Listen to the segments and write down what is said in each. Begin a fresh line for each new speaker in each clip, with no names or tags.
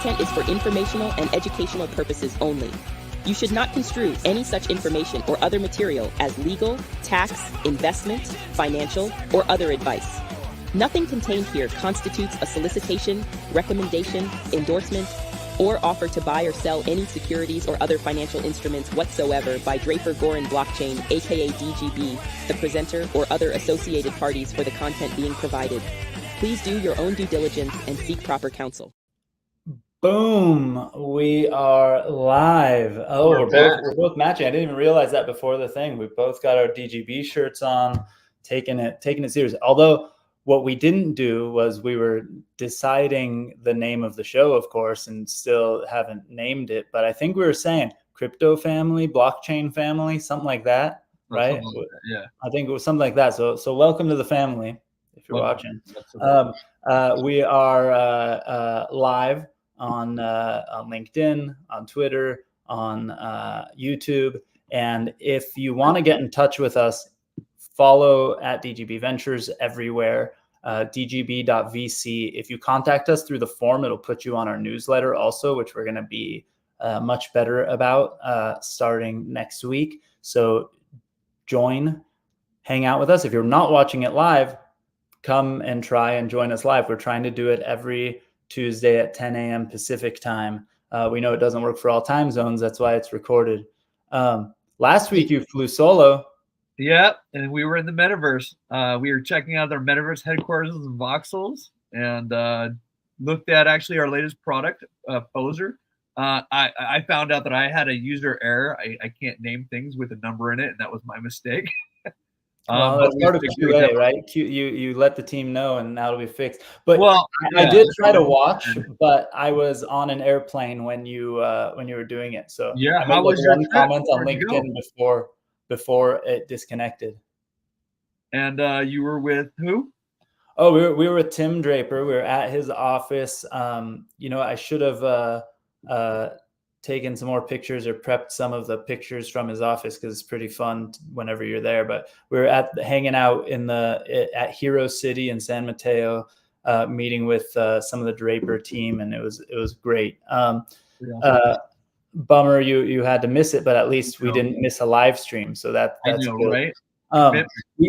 content is for informational and educational purposes only. You should not construe any such information or other material as legal, tax, investment, financial, or other advice. Nothing contained here constitutes a solicitation, recommendation, endorsement, or offer to buy or sell any securities or other financial instruments whatsoever by Draper Goren Blockchain, aka DGB, the presenter, or other associated parties for the content being provided. Please do your own due diligence and seek proper counsel.
Boom, we are live. Oh, we're both matching. I didn't even realize that before the thing. We both got our DGB shirts on, taking it serious. Although what we didn't do was we were deciding the name of the show, of course, and still haven't named it. But I think we were saying crypto family, blockchain family, something like that, right?
Like that, yeah,
I think it was something like that. So welcome to the family if you're watching. We are live on LinkedIn, on Twitter, on YouTube. And if you want to get in touch with us, follow at DGB Ventures everywhere, dgb.vc. If you contact us through the form, it'll put you on our newsletter also, which we're going to be much better about starting next week. So join, hang out with us. If you're not watching it live, come and try and join us live. We're trying to do it every Tuesday at 10 a.m. Pacific time. We know it doesn't work for all time zones. That's why it's recorded. Last week you flew solo.
Yeah, and we were in the metaverse. We were checking out their metaverse headquarters in Voxels and looked at actually our latest product, Poser. I found out that I had a user error. I can't name things with a number in it, and that was my mistake.
Well, that's part of QA, right? You let the team know, and now it'll be fixed. But
well,
I did try to watch, but I was on an airplane when you were doing it. So
yeah,
I made
how was your
comment on LinkedIn before it disconnected.
And you were with who?
Oh, we were with Tim Draper. We were at his office. I should have taken some more pictures or prepped some of the pictures from his office because it's pretty fun whenever you're there. But we were hanging out at Hero City in San Mateo, meeting with some of the Draper team, and it was great. Bummer you had to miss it, but at least we didn't miss a live stream, so that's good.
Right?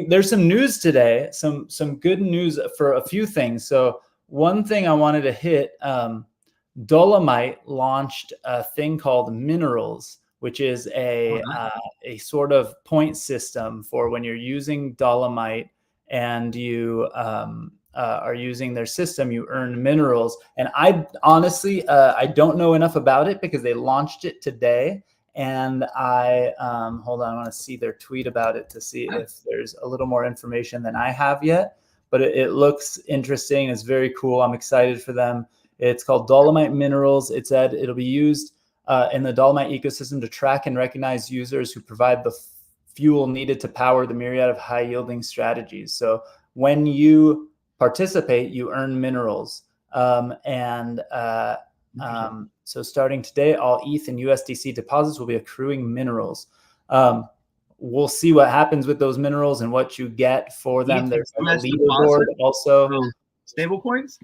There's some news today, some good news for a few things. So one thing I wanted to hit. Dolomite launched a thing called Minerals, which is a sort of point system for when you're using Dolomite and you are using their system, you earn minerals. And I honestly, I don't know enough about it because they launched it today. And hold on, I want to see their tweet about it to see if there's a little more information than I have yet. But it looks interesting. It's very cool. I'm excited for them. It's called Dolomite Minerals. It said it'll be used in the Dolomite ecosystem to track and recognize users who provide the fuel needed to power the myriad of high-yielding strategies. So when you participate, you earn minerals. So starting today, all ETH and USDC deposits will be accruing minerals. We'll see what happens with those minerals and what you get for them. There's a leaderboard also.
Stable coins?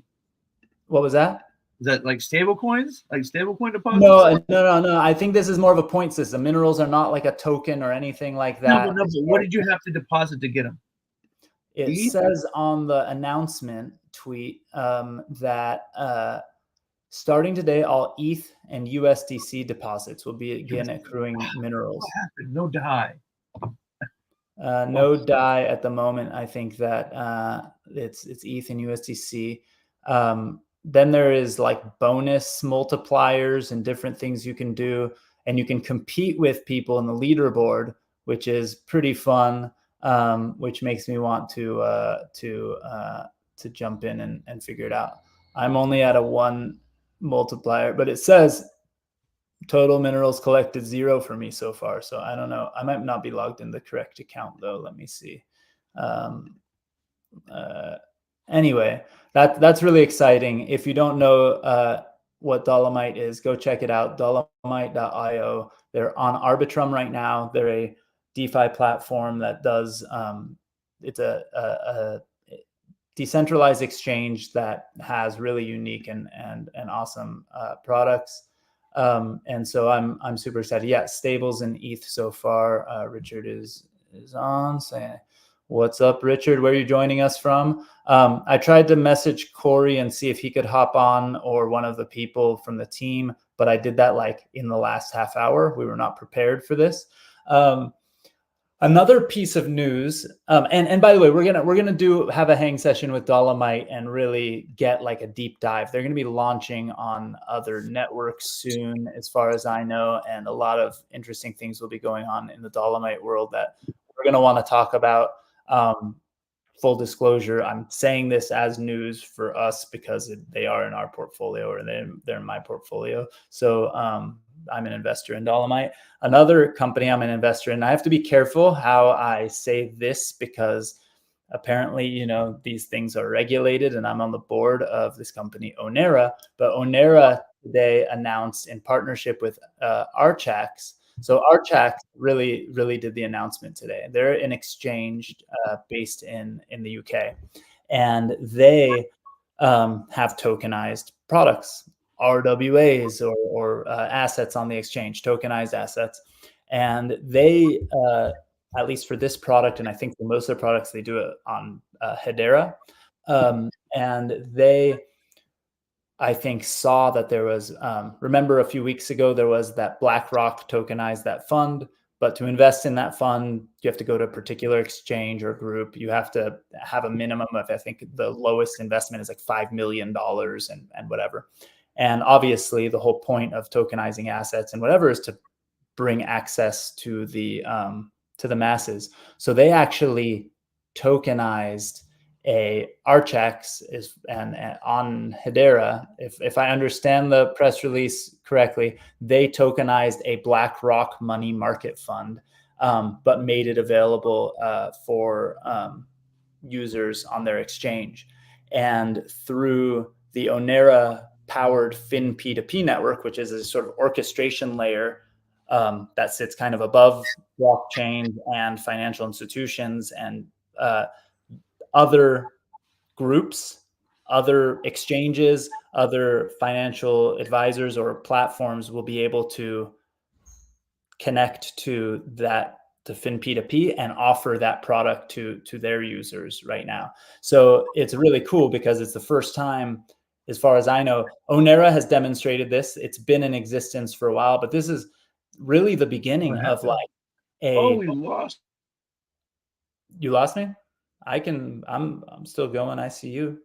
What was that?
Is that like stable coins? Like stable coin deposits?
No. I think this is more of a point system. Minerals are not like a token or anything like that.
No, but what did you have to deposit to get them?
It says on the announcement tweet that starting today, all ETH and USDC deposits will begin accruing minerals.
What happened? No DAI.
No DAI at the moment. I think that it's ETH and USDC. Then there is like bonus multipliers and different things you can do, and you can compete with people in the leaderboard, which is pretty fun. Which makes me want to jump in and figure it out. I'm only at a 1 multiplier, but it says total minerals collected 0 for me so far. So I don't know. I might not be logged in the correct account though. Let me see. Anyway, that's really exciting. If you don't know what Dolomite is, go check it out. Dolomite.io. They're on Arbitrum right now. They're a DeFi platform that does it's decentralized exchange that has really unique and awesome products. And so I'm super excited. Yeah, stables and ETH so far. Richard is on saying, what's up, Richard? Where are you joining us from? I tried to message Corey and see if he could hop on, or one of the people from the team, but I did that like in the last half hour. We were not prepared for this. Another piece of news, and by the way, we're gonna have a hang session with Dolomite and really get like a deep dive. They're gonna be launching on other networks soon, as far as I know, and a lot of interesting things will be going on in the Dolomite world that we're gonna want to talk about. Full disclosure, I'm saying this as news for us because they are in our portfolio, or they're in my portfolio. So I'm an investor in Dolomite. Another company I'm an investor in, I have to be careful how I say this because apparently, you know, these things are regulated, and I'm on the board of this company, Ownera. But Ownera today announced, in partnership with Archax. So Archax really did the announcement today. They're an exchange based in the UK, and they have tokenized products, RWAs, or assets on the exchange, tokenized assets. And they, at least for this product, and I think for most of the products, they do it on Hedera. And they, I think, saw that there was, remember a few weeks ago, there was that Blackrock tokenized that fund. But to invest in that fund, you have to go to a particular exchange or group. You have to have a minimum of, I think the lowest investment is like $5 million and whatever. And obviously the whole point of tokenizing assets and whatever is to bring access to the masses. So they actually tokenized a Archax and on Hedera, if I understand the press release correctly, they tokenized a Blackrock Money Market Fund, but made it available for users on their exchange. And through the Ownera powered FinP2P network, which is a sort of orchestration layer that sits kind of above blockchain and financial institutions and other groups, other exchanges, other financial advisors or platforms will be able to connect to that, to FinP2P, and offer that product to their users right now. So it's really cool because it's the first time, as far as I know, Ownera has demonstrated this. It's been in existence for a while, but this is really the beginning of like
we lost.
You lost me? I'm still going. I see you.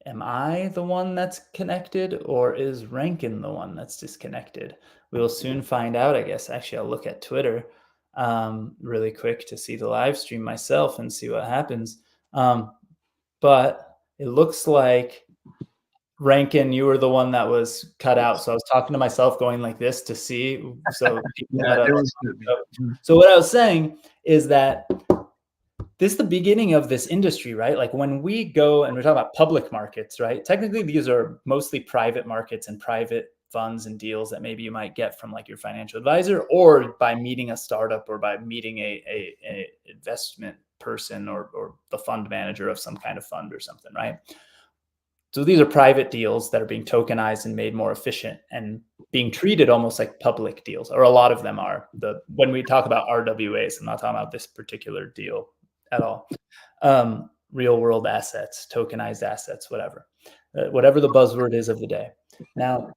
Am I the one that's connected, or is Rankin the one that's disconnected? We will soon find out, I guess. Actually, I'll look at Twitter really quick to see the live stream myself and see what happens. But it looks like, Rankin, you were the one that was cut out. So I was talking to myself going like this to see. So, so what I was saying is that this is the beginning of this industry, right? Like when we go and we're talking about public markets, right? Technically, these are mostly private markets and private funds and deals that maybe you might get from like your financial advisor, or by meeting a startup, or by meeting a investment person, or the fund manager of some kind of fund or something, right? So these are private deals that are being tokenized and made more efficient and being treated almost like public deals, or a lot of them are. When we talk about RWAs, I'm not talking about this particular deal at all. Real world assets, tokenized assets, whatever the buzzword is of the day. Now,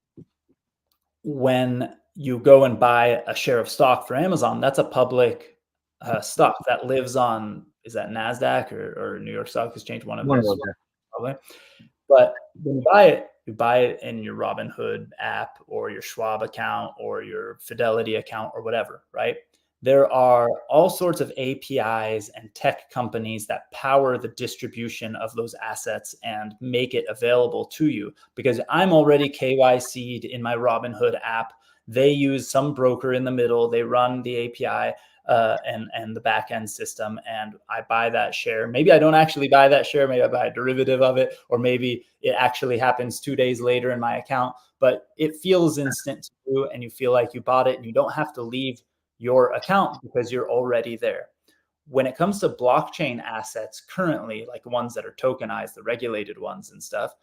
when you go and buy a share of stock for Amazon, that's a public stock that lives on, is that NASDAQ or New York Stock Exchange? One of those, probably. But when you buy it in your Robinhood app, or your Schwab account, or your Fidelity account, or whatever, right? There are all sorts of APIs and tech companies that power the distribution of those assets and make it available to you. Because I'm already KYC'd in my Robinhood app. They use some broker in the middle. They run the API and the back-end system, and I buy that share. Maybe I don't actually buy that share. Maybe I buy a derivative of it, or maybe it actually happens 2 days later in my account. But it feels instant to you, and you feel like you bought it, and you don't have to leave your account because you're already there. when it comes to blockchain assets currently, like the ones that are tokenized, the regulated ones and stuff,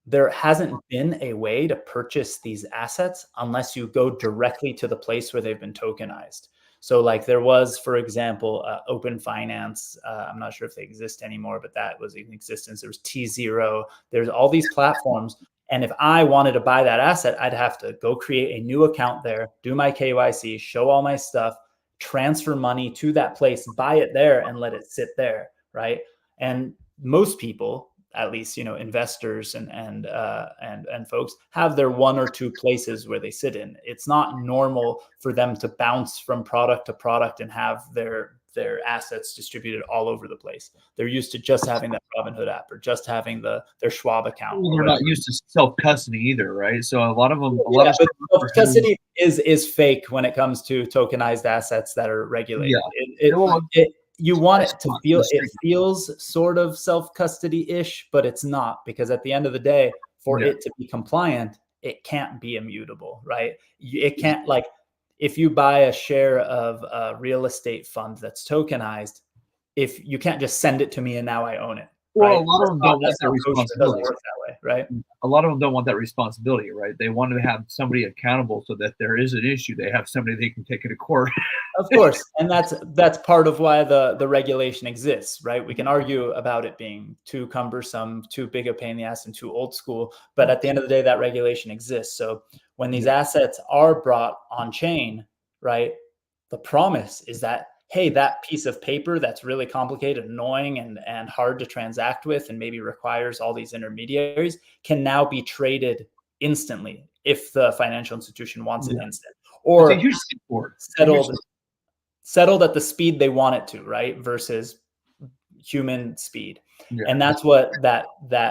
there hasn't been a way to purchase these assets unless you go directly to the place where they've been tokenized. So like there was, for example, Open Finance. I'm not sure if they exist anymore, but that was in existence. There was T0. There's all these platforms. And if I wanted to buy that asset, I'd have to go create a new account there, do my KYC, show all my stuff, transfer money to that place, buy it there, and let it sit there, right? And most people, at least, investors and folks, have their one or two places where they sit in. It's not normal for them to bounce from product to product and have their assets distributed all over the place. They're used to just having that Robinhood app or just having their Schwab account.
Well, they're not used to self-custody either, right? So a lot of them,
self-custody is fake when it comes to tokenized assets that are regulated.
Yeah.
You want it to feel, it feels sort of self-custody-ish, but it's not, because at the end of the day, for it to be compliant, it can't be immutable, right? It can't, like, if you buy a share of a real estate fund that's tokenized, if you can't just send it to me and now I own it.
Well,
right?
a lot of them don't want that responsibility.
It doesn't work that way, right?
A lot of them don't want that responsibility, right? They want to have somebody accountable so that there is an issue, they have somebody they can take it to court.
Of course, and that's part of why the regulation exists, right? We can argue about it being too cumbersome, too big a pain in the ass, and too old school, but at the end of the day, that regulation exists. So when these assets are brought on chain, right, the promise is that, hey, that piece of paper that's really complicated, annoying, and hard to transact with, and maybe requires all these intermediaries, can now be traded instantly if the financial institution wants it instant, or settled at the speed they want it to, right? Versus human speed. Yeah. And that's what that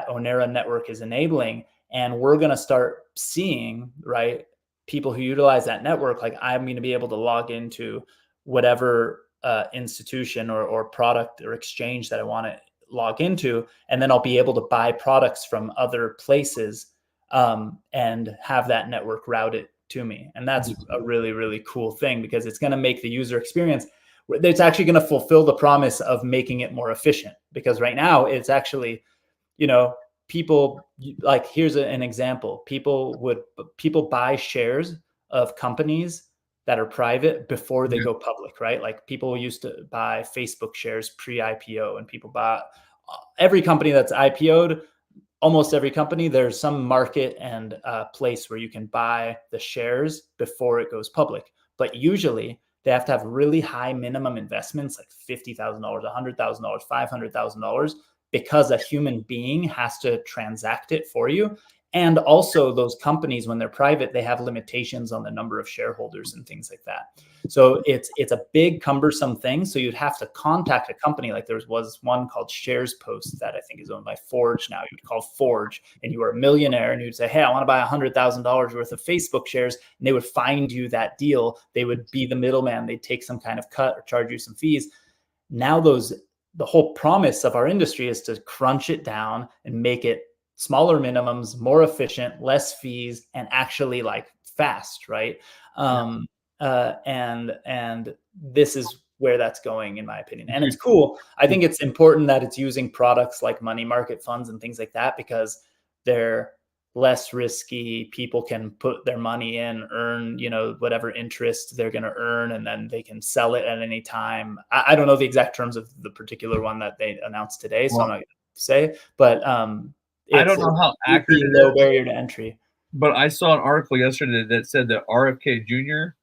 Ownera network is enabling. And we're going to start seeing, right, people who utilize that network, like, I'm going to be able to log into whatever institution or product or exchange that I want to log into, and then I'll be able to buy products from other places and have that network routed to me. And that's a really, really cool thing, because it's going to make the user experience, it's actually going to fulfill the promise of making it more efficient. Because right now it's actually, people, like, here's an example. People buy shares of companies that are private before they go public, right? Like, people used to buy Facebook shares pre-IPO, and people buy every company that's IPO'd. Almost every company, there's some market and place where you can buy the shares before it goes public. But usually they have to have really high minimum investments, like $50,000, $100,000, $500,000, because a human being has to transact it for you. And also, those companies, when they're private, they have limitations on the number of shareholders and things like that. So it's a big, cumbersome thing. So you'd have to contact a company. Like, there was one called Shares Post that I think is owned by Forge now. You would call Forge, and you were a millionaire, and you'd say, hey, I want to buy $100,000 worth of Facebook shares. And they would find you that deal. They would be the middleman. They'd take some kind of cut or charge you some fees. Now the whole promise of our industry is to crunch it down and make it smaller minimums, more efficient, less fees, and actually, like, fast, right? And this is where that's going, in my opinion. And it's cool. I think it's important that it's using products like money market funds and things like that, because they're less risky. People can put their money in, earn, whatever interest they're going to earn, and then they can sell it at any time. I don't know the exact terms of the particular one that they announced today, so I'm not going to say, but
I don't know how accurate it is.
Low barrier to entry.
But I saw an article yesterday that said that RFK Jr.,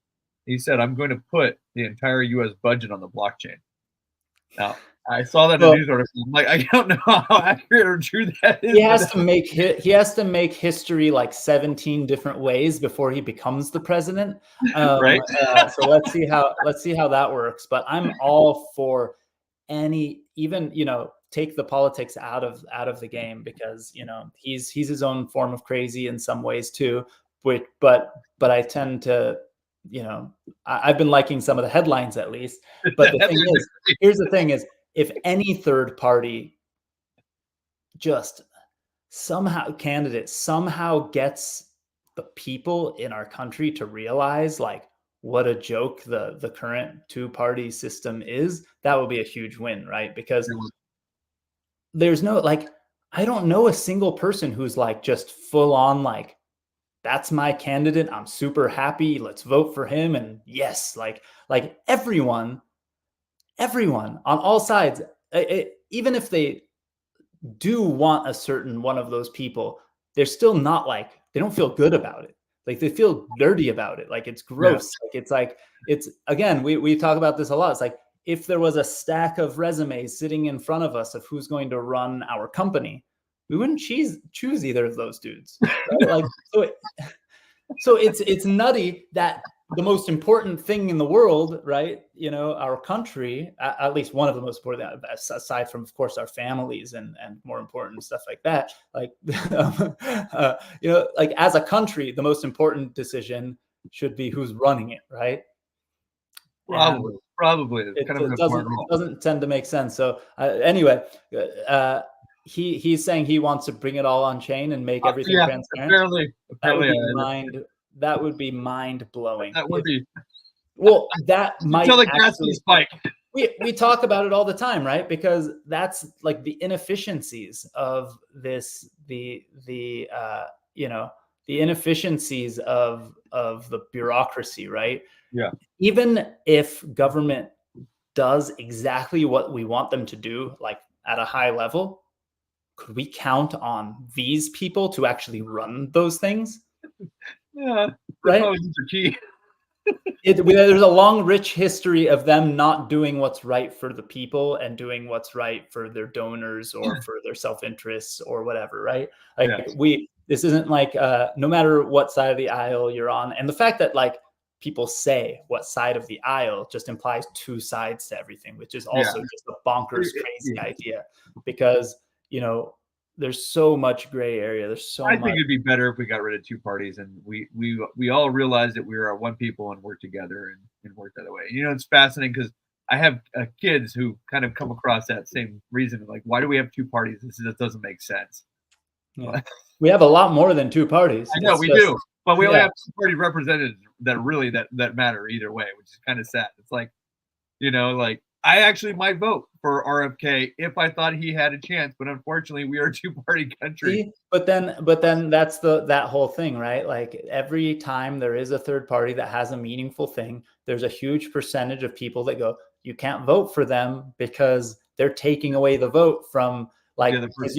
he said, I'm going to put the entire U.S. budget on the blockchain. Now, I saw that in a news article. I'm like, I don't know how accurate or true that is.
He has to make history like 17 different ways before he becomes the president.
Right.
So let's see how that works. But I'm all for take the politics out of the game, because he's his own form of crazy in some ways too. But I tend to, I've been liking some of the headlines at least. But here's the thing is, if any third party candidate somehow gets the people in our country to realize, like, what a joke the current two-party system is, that will be a huge win, right? Because there's no, like, I don't know a single person who's like just full on like, that's my candidate, I'm super happy, let's vote for him. And yes, like everyone on all sides, even if they do want a certain one of those people, they're still not like, they don't feel good about it. Like they feel dirty about it. Like it's gross. Like it's again, we talk about this a lot. It's like, if there was a stack of resumes sitting in front of us of who's going to run our company, we wouldn't choose either of those dudes. Right? Like, so it's nutty that the most important thing in the world, right? You know, our country, at least one of the most important, aside from, of course, our families and more important stuff like that. Like, you know, like as a country, the most important decision should be who's running it, right?
Probably.
It doesn't tend to make sense. So anyway, he's saying he wants to bring it all on chain and make everything transparent. Apparently, that would be mind blowing.
That would be.
Well, that might
until the gas spike.
We talk about it all the time, right? Because that's like the inefficiencies of this, the inefficiencies of the bureaucracy, right?
Yeah.
Even if government does exactly what we want them to do, like at a high level, could we count on these people to actually run those things?
Yeah,
right.
Key.
There's a long, rich history of them not doing what's right for the people and doing what's right for their donors or for their self-interests or whatever, right? Like this isn't like no matter what side of the aisle you're on, and the fact that like people say what side of the aisle just implies two sides to everything, which is also just a bonkers, crazy idea, because you know. There's so much gray area. I
think it'd be better if we got rid of two parties and we all realized that we are one people and work together and work that way. You know, it's fascinating because I have kids who kind of come across that same reason. Like, why do we have two parties? This doesn't make sense.
Yeah. We have a lot more than two parties.
I know we do, but we only have two party representatives that really that matter either way, which is kind of sad. It's like, you know, like. I actually might vote for RFK if I thought he had a chance, but unfortunately, we are a two-party country.
See? But then that's that whole thing, right? Like every time there is a third party that has a meaningful thing, there's a huge percentage of people that go, you can't vote for them because they're taking away the vote from like because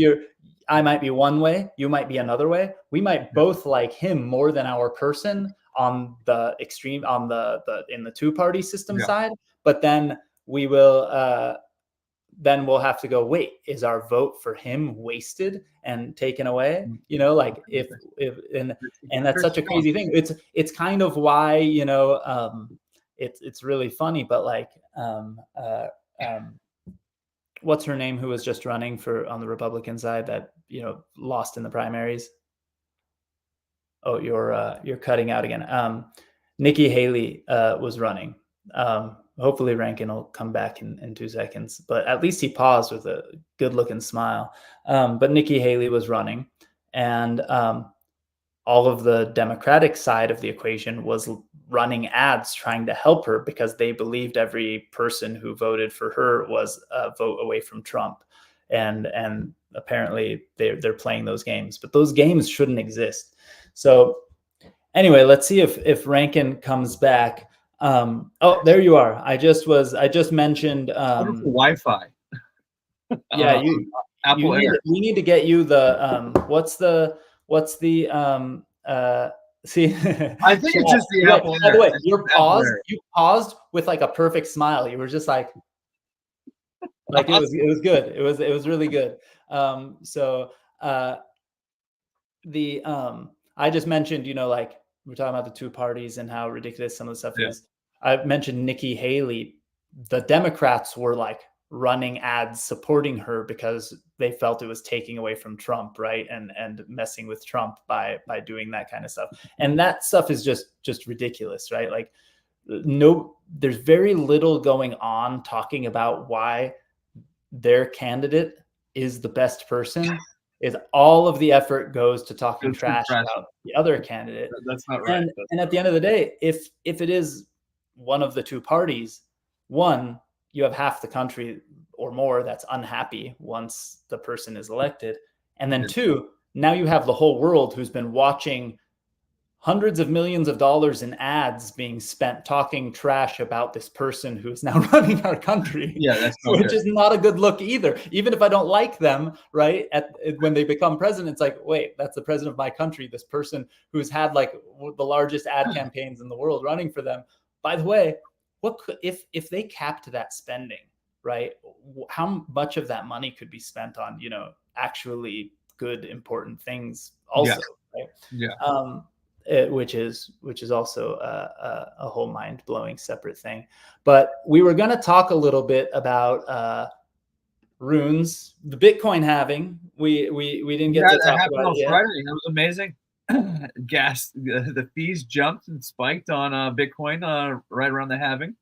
I might be one way, you might be another way. We might both like him more than our person on the extreme on the in the two-party system side, but then we will then we'll have to go, wait, is our vote for him wasted and taken away? You know, like if and that's such a crazy thing. It's kind of why, you know, it's really funny, but like what's her name who was just running for on the Republican side that, you know, lost in the primaries? Oh, you're cutting out again. Nikki Haley was running. Hopefully Rankin will come back in 2 seconds, but at least he paused with a good looking smile. But Nikki Haley was running, and all of the Democratic side of the equation was running ads trying to help her because they believed every person who voted for her was a vote away from Trump. And apparently they're playing those games, but those games shouldn't exist. So anyway, let's see if Rankin comes back. Oh, there you are. I just mentioned
Wi-Fi.
Yeah, we need to get you the what's the see
I think it's just the Apple.
By the way, you paused with like a perfect smile. You were just like it was good. It was really good. I just mentioned, you know, like we're talking about the two parties and how ridiculous some of the stuff is. I mentioned Nikki Haley. The Democrats were like running ads supporting her because they felt it was taking away from Trump, right? And messing with Trump by doing that kind of stuff. And that stuff is just ridiculous, right? Like there's very little going on talking about why their candidate is the best person. Is all of the effort goes to talking trash about the other candidate.
That's not right.
And at the end of the day, if it is one of the two parties, one, you have half the country or more that's unhappy once the person is elected. And then two, now you have the whole world who's been watching hundreds of millions of dollars in ads being spent talking trash about this person who is now running our country.
Yeah, that's
which is not a good look either. Even if I don't like them, right? When they become president, it's like, wait, that's the president of my country. This person who's had like the largest ad campaigns in the world running for them. By the way, what could, if they capped that spending, right? How much of that money could be spent on, actually good, important things also, right?
Yeah.
Which is also a whole mind-blowing separate thing. But we were going to talk a little bit about runes, the Bitcoin halving. We didn't get to talk about it yet.
Friday. That was amazing. The fees jumped and spiked on Bitcoin right around the halving,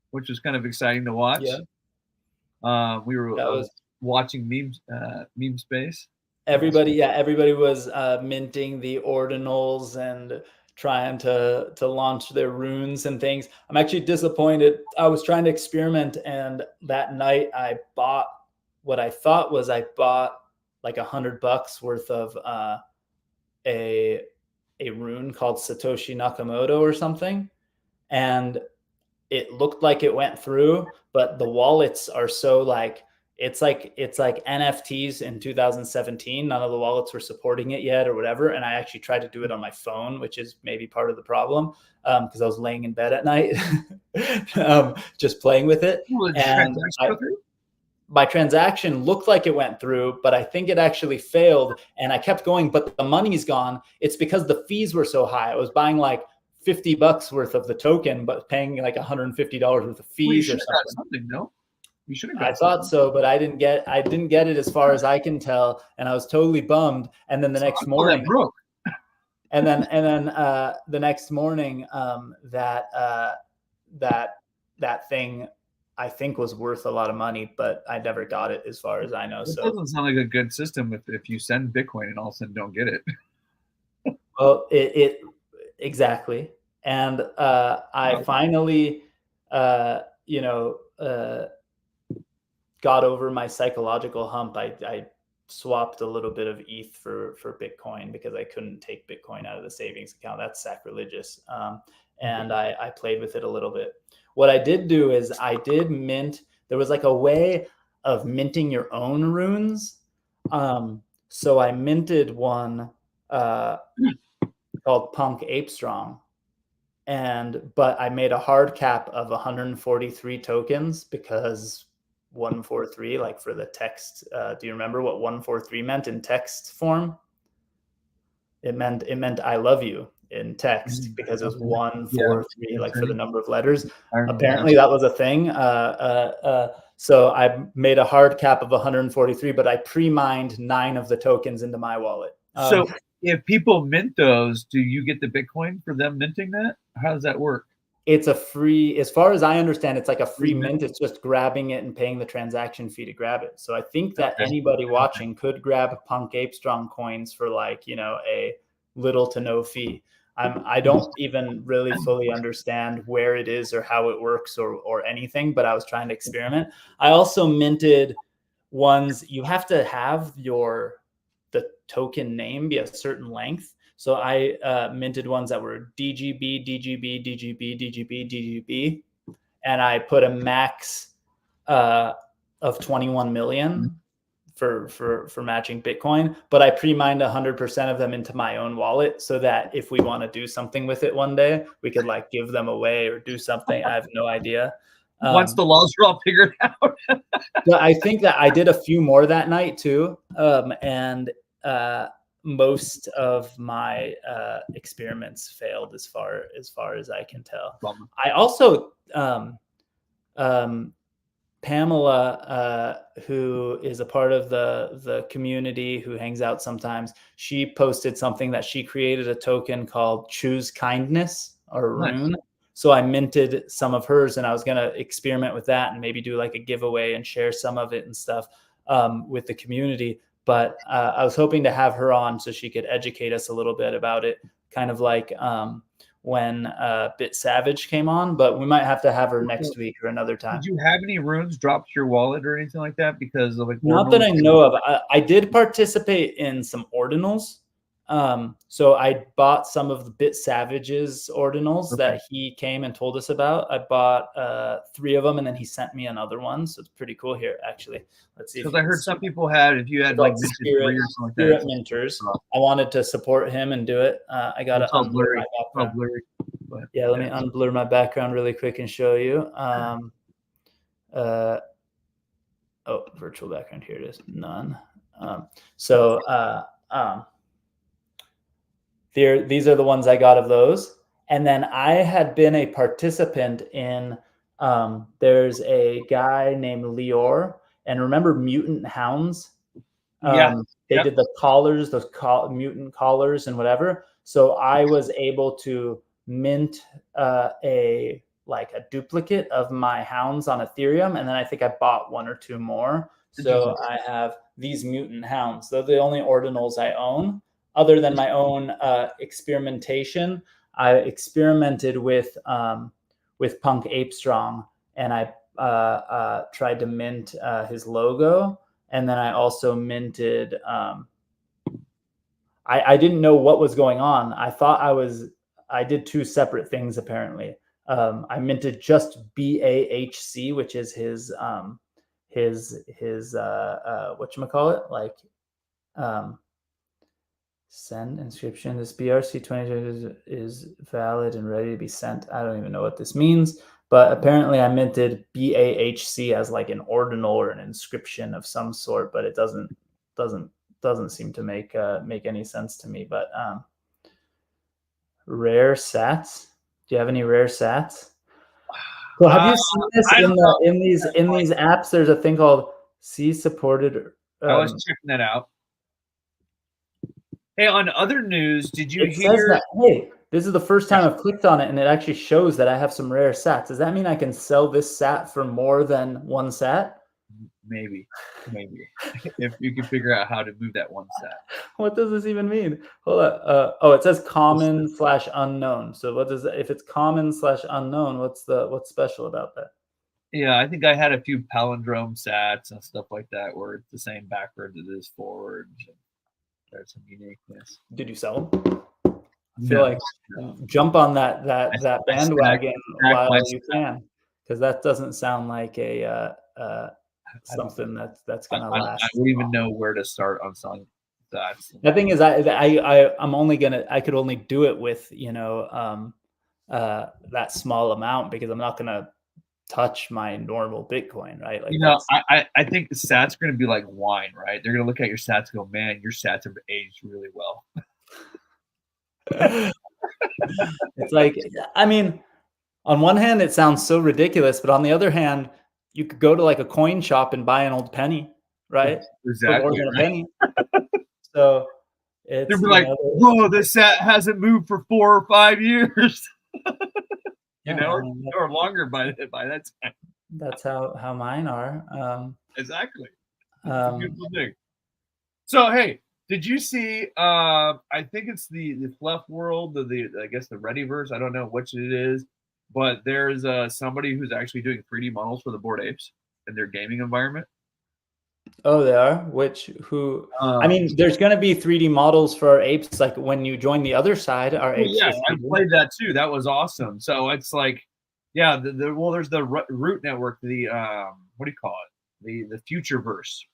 which was kind of exciting to watch.
Yeah.
We were watching meme space.
Everybody was minting the ordinals and trying to launch their runes and things. I'm actually disappointed. I was trying to experiment, and that night I bought what I thought was like $100 worth of a rune called Satoshi Nakamoto or something, and it looked like it went through, but the wallets are so like it's like NFTs in 2017. None of the wallets were supporting it yet or whatever. And I actually tried to do it on my phone, which is maybe part of the problem, because I was laying in bed at night just playing with it. And my transaction looked like it went through, but I think it actually failed. And I kept going, but the money's gone. It's because the fees were so high. I was buying like $50 worth of the token, but paying like $150 worth of fees or something.
No? You should have.
I thought so, but I didn't get it as far as I can tell, and I was totally bummed. And then the next morning,
broke.
and then the next morning, that thing I think was worth a lot of money, but I never got it as far as I know.
It doesn't sound like a good system if you send Bitcoin and all of a sudden don't get it.
Well, it exactly. And I finally, got over my psychological hump. I swapped a little bit of ETH for Bitcoin because I couldn't take Bitcoin out of the savings account. That's sacrilegious. And I played with it a little bit. What I did do is I did mint. There was like a way of minting your own runes. So I minted one called Punk Ape Strong. But I made a hard cap of 143 tokens because 143, like for the text. Do you remember what 143 meant in text form? It meant I love you in text because it was 143, like for the number of letters. Apparently that was a thing. So I made a hard cap of 143, but I pre-mined 9 of the tokens into my wallet.
So if people mint those, do you get the Bitcoin for them minting that? How does that work?
It's a free, as far as I understand, it's like a free mint. It's just grabbing it and paying the transaction fee to grab it. So I think that anybody watching could grab Punk Ape Strong coins for like, a little to no fee. I don't even really fully understand where it is or how it works or anything, but I was trying to experiment. I also minted ones. You have to have the token name be a certain length. So I minted ones that were DGB, DGB, DGB, DGB, DGB, and I put a max of 21 million for matching Bitcoin. But I pre-mined 100% of them into my own wallet so that if we want to do something with it one day, we could like give them away or do something. I have no idea.
Once the laws are all figured out.
But I think that I did a few more that night too, and most of my experiments failed as far as I can tell. I also Pamela, who is a part of the community, who hangs out sometimes, she posted something that she created a token called Choose Kindness or Rune. So I minted some of hers, and I was gonna experiment with that and maybe do like a giveaway and share some of it and stuff with the community. But I was hoping to have her on so she could educate us a little bit about it, kind of like when BitSavage came on, but we might have to have her next week or another time.
Did you have any runes dropped to your wallet or anything like that? Because of like
not that I know of. I did participate in some ordinals. So I bought some of the BitSavage's ordinals that he came and told us about. I bought 3 of them, and then he sent me another one. So it's pretty cool here, actually. Let's see.
Because I heard some people had, if you had like
Spirit Minters, I wanted to support him and do it. I got to unblur my background. Yeah, let me unblur my background really quick and show you. Oh, virtual background. Here it is. None. These are the ones I got of those. And then I had been a participant in, there's a guy named Lior, and remember Mutant Hounds? They did the collars, those mutant collars and whatever. So I was able to mint a duplicate of my hounds on Ethereum. And then I think I bought 1 or 2 more. So I have these mutant hounds. They're the only ordinals I own. Other than my own experimentation, I experimented with Punk Ape Strong, and I tried to mint his logo, and then I also minted. I didn't know what was going on. I thought I did 2 separate things apparently. I minted just BAHC, which is his whatchamacallit, send inscription. This BRC20 is valid and ready to be sent. I don't even know what this means, but apparently I minted BAHC as like an ordinal or an inscription of some sort, but it doesn't seem to make any sense to me. But rare sats. Do you have any rare sats? Well, have you seen this in these apps? There's a thing called C supported.
I was checking that out. Hey, on other news, did you hear?
Says that, hey, this is the first time I've clicked on it, and it actually shows that I have some rare sats. Does that mean I can sell this sat for more than 1 sat?
Maybe. If you can figure out how to move that 1 sat.
What does this even mean? Hold on. It says common/unknown. So what does that? If it's common/unknown, what's special about that?
Yeah, I think I had a few palindrome sats and stuff like that where it's the same backwards as it is forwards. There's some uniqueness.
Did you sell them? I feel jump on that bandwagon while you can, because that doesn't sound like a something that's gonna last.
I don't even know where to start on selling that.
The thing is, I could only do it with that small amount, because I'm not gonna touch my normal Bitcoin, right?
I think the sats are going to be like wine, right? They're going to look at your sats and go, man, your sats have aged really well.
It's like, I mean, on one hand, it sounds so ridiculous, but on the other hand, you could go to like a coin shop and buy an old penny, right?
Exactly.
For more than a penny. So it's
they'll be like, whoa, this sat hasn't moved for 4 or 5 years. Or longer by that time.
That's how mine are.
Exactly. Beautiful thing. So hey, did you see? I think it's the Fluff World, I guess the Readyverse. I don't know which it is, but there's somebody who's actually doing 3D models for the Bored Apes in their gaming environment.
Oh, they are? I mean, there's going to be 3D models for our apes. Like when you join the other side, our apes.
Yeah, I played that too. That was awesome. So it's like, yeah, there's the Root Network, the what do you call it? The Futureverse,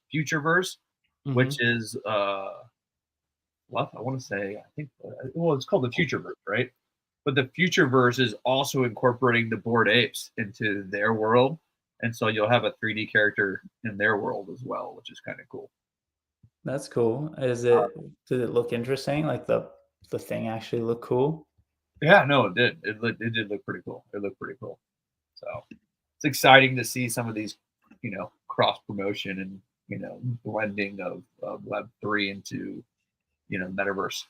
mm-hmm. which is I want to say, I think, it's called the Futureverse, right? But the Futureverse is also incorporating the Bored Apes into their world. And so you'll have a 3D character in their world as well, which is kind of cool.
That's cool. Did it look interesting? Like the thing actually look cool?
Yeah, no, it did. It did look pretty cool. It looked pretty cool. So it's exciting to see some of these, cross promotion and, blending of Web3 into, metaverse.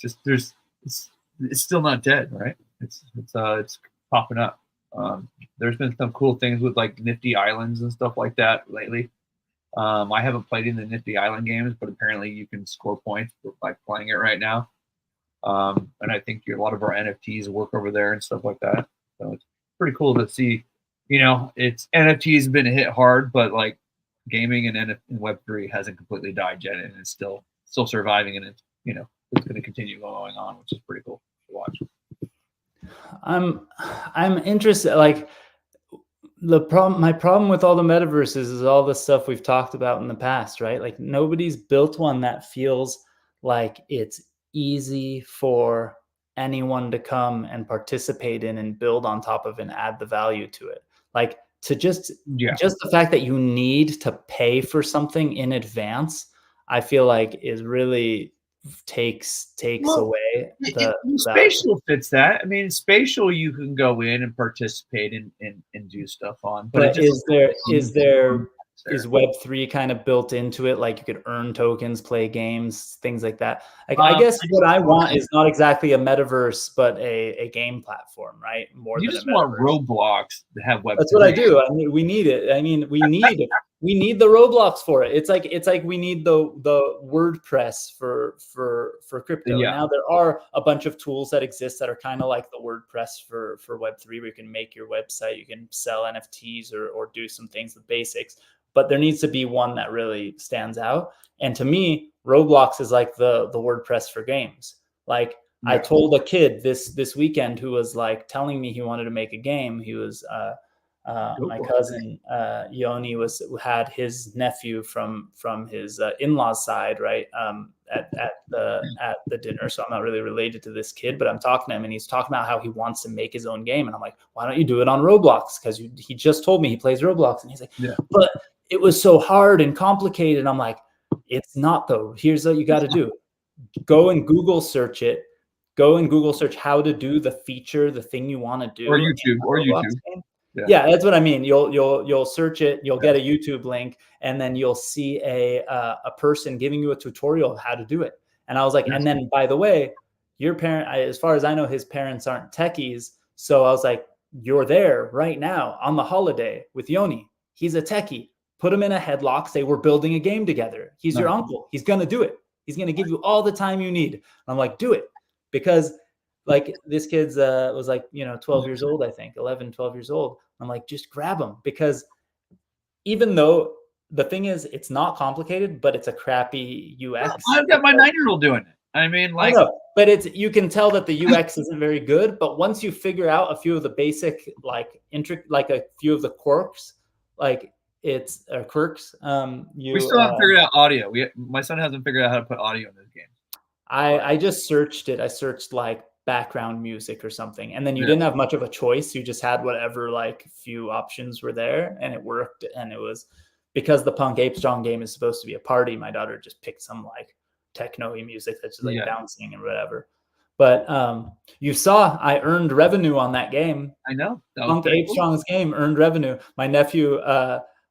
It's still not dead, right? It's popping up. There's been some cool things with like Nifty Islands and stuff like that lately. I haven't played in the Nifty Island games, but apparently you can score points by playing it right now. And I think a lot of our NFTs work over there and stuff like that. So it's pretty cool to see. It's NFTs been hit hard, but like gaming and Web3 hasn't completely died yet, and it's still surviving, and it's going to continue going on, which is pretty cool to watch.
I'm interested. Like my problem with all the metaverses is all the stuff we've talked about in the past, right? Like nobody's built one that feels like it's easy for anyone to come and participate in and build on top of and add the value to it. Like to just the fact that you need to pay for something in advance, I feel like is really takes away the
Spatial fits that. I mean, spatial you can go in and participate and do stuff on.
But is Web3 kind of built into it? Like you could earn tokens, play games, things like that. Like I guess what I want is not exactly a metaverse, but a game platform, right? More
you
than
just want Roblox to have Web3.
That's what I do. I mean, we need it. I mean, we need the Roblox for it. It's like we need the WordPress for crypto.
Yeah.
Now there are a bunch of tools that exist that are kind of like the WordPress for Web3, where you can make your website, you can sell NFTs or do some things with basics. But there needs to be one that really stands out. And to me, Roblox is like the WordPress for games. Like I told a kid this weekend who was like telling me he wanted to make a game. He was my cousin Yoni had his nephew from his in-laws side, right? At the dinner. So I'm not really related to this kid, but I'm talking to him and he's talking about how he wants to make his own game. And I'm like, why don't you do it on Roblox? Because he just told me he plays Roblox. And he's like, but it was so hard and complicated. I'm like, it's not though. Here's what you got to do. Go and Google search it. Go and Google search how to do the feature, the thing you want to do.
Or YouTube.
Yeah, that's what I mean. You'll search it, you'll get a YouTube link, and then you'll see a person giving you a tutorial of how to do it. And I was like, and then by the way, your parent, as far as I know, his parents aren't techies. So I was like, you're there right now on the holiday with Yoni. He's a techie. Put him in a headlock. Say we're building a game together. He's your uncle. He's gonna do it. He's gonna give you all the time you need. And I'm like, do it, because like this kid's was like 12 years old, I think 11, 12 years old. I'm like, just grab him, because even though the thing is, it's not complicated, but it's a crappy UX.
I've got my 9-year-old doing it. I mean, like,
but you can tell that the UX isn't very good. But once you figure out a few of the basic, like a few of the quirks, like it's quirks.
We still haven't figured out audio. My son hasn't figured out how to put audio in this game.
I just searched it. I searched like background music or something, and then you didn't have much of a choice. You just had whatever like few options were there, and it worked. And it was because the Punk Ape Strong game is supposed to be a party. My daughter just picked some like techno-y music that's just like bouncing and whatever. But you saw I earned revenue on that game.
I know.
Punk Ape Strong's game earned revenue. My nephew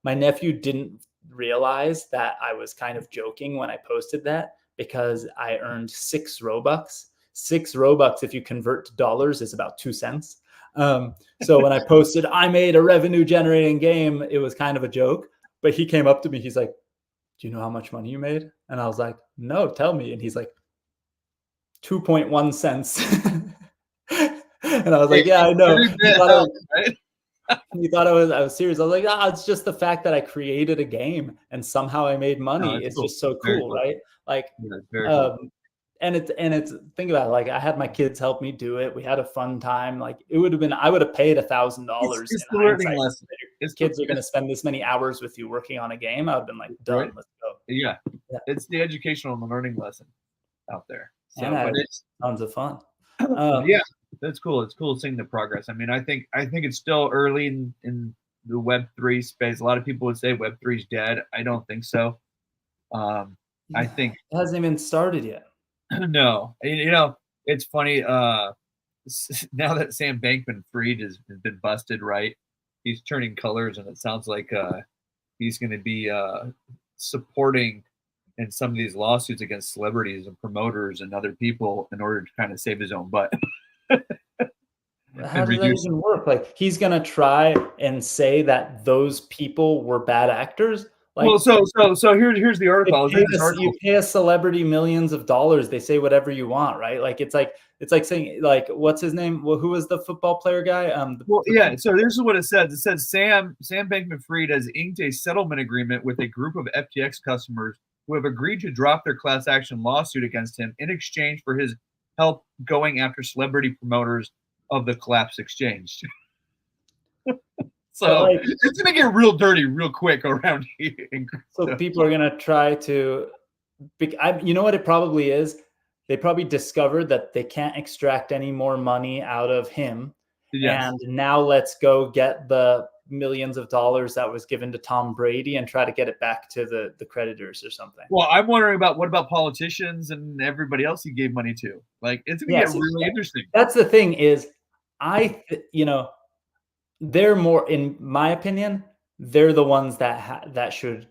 didn't realize that I was kind of joking when I posted that, because I earned 6 Robux. 6 Robux, if you convert to dollars, is about 2 cents. So when I posted, I made a revenue generating game, it was kind of a joke. But he came up to me, he's like, do you know how much money you made? And I was like, no, tell me. And he's like, 2.1 cents. And I was like, yeah, I know. He thought I was serious. I was like, it's just the fact that I created a game and somehow I made money. It's just so cool, right? Like, and it's think about it. Like I had my kids help me do it. We had a fun time. Like I would have paid $1,000.
It's the learning lesson.
His kids are going to spend this many hours with you working on a game. I would have been like, done. Let's go.
Yeah. It's the educational and the learning lesson out there. So, but it's
tons of fun.
Yeah, that's cool. It's cool seeing the progress. I mean, I think it's still early in the Web3 space. A lot of people would say Web3 is dead. I don't think so. I think
it hasn't even started yet.
No, it's funny. Now that Sam Bankman-Fried has been busted, right? He's turning colors, and it sounds like he's going to be supporting in some of these lawsuits against celebrities and promoters and other people in order to kind of save his own butt.
How does that even work? Like he's going to try and say that those people were bad actors. Like,
well, so here's the article. I was reading this article.
you pay a celebrity millions of dollars. They say whatever you want, right? Like it's like saying, like, what's his name? Well, who was the football player guy?
So this is what it says. It says Sam Bankman-Fried has inked a settlement agreement with a group of FTX customers who have agreed to drop their class action lawsuit against him in exchange for his help going after celebrity promoters of the collapsed exchange. So like, it's gonna get real dirty real quick around here.
So people are gonna try to, you know what it probably is? They probably discovered that they can't extract any more money out of him. Yes. And now let's go get the millions of dollars that was given to Tom Brady and try to get it back to the creditors or something.
Well, I'm wondering about what about politicians and everybody else he gave money to? Like, it's gonna get really interesting.
That's the thing is, they're more, in my opinion, they're the ones that should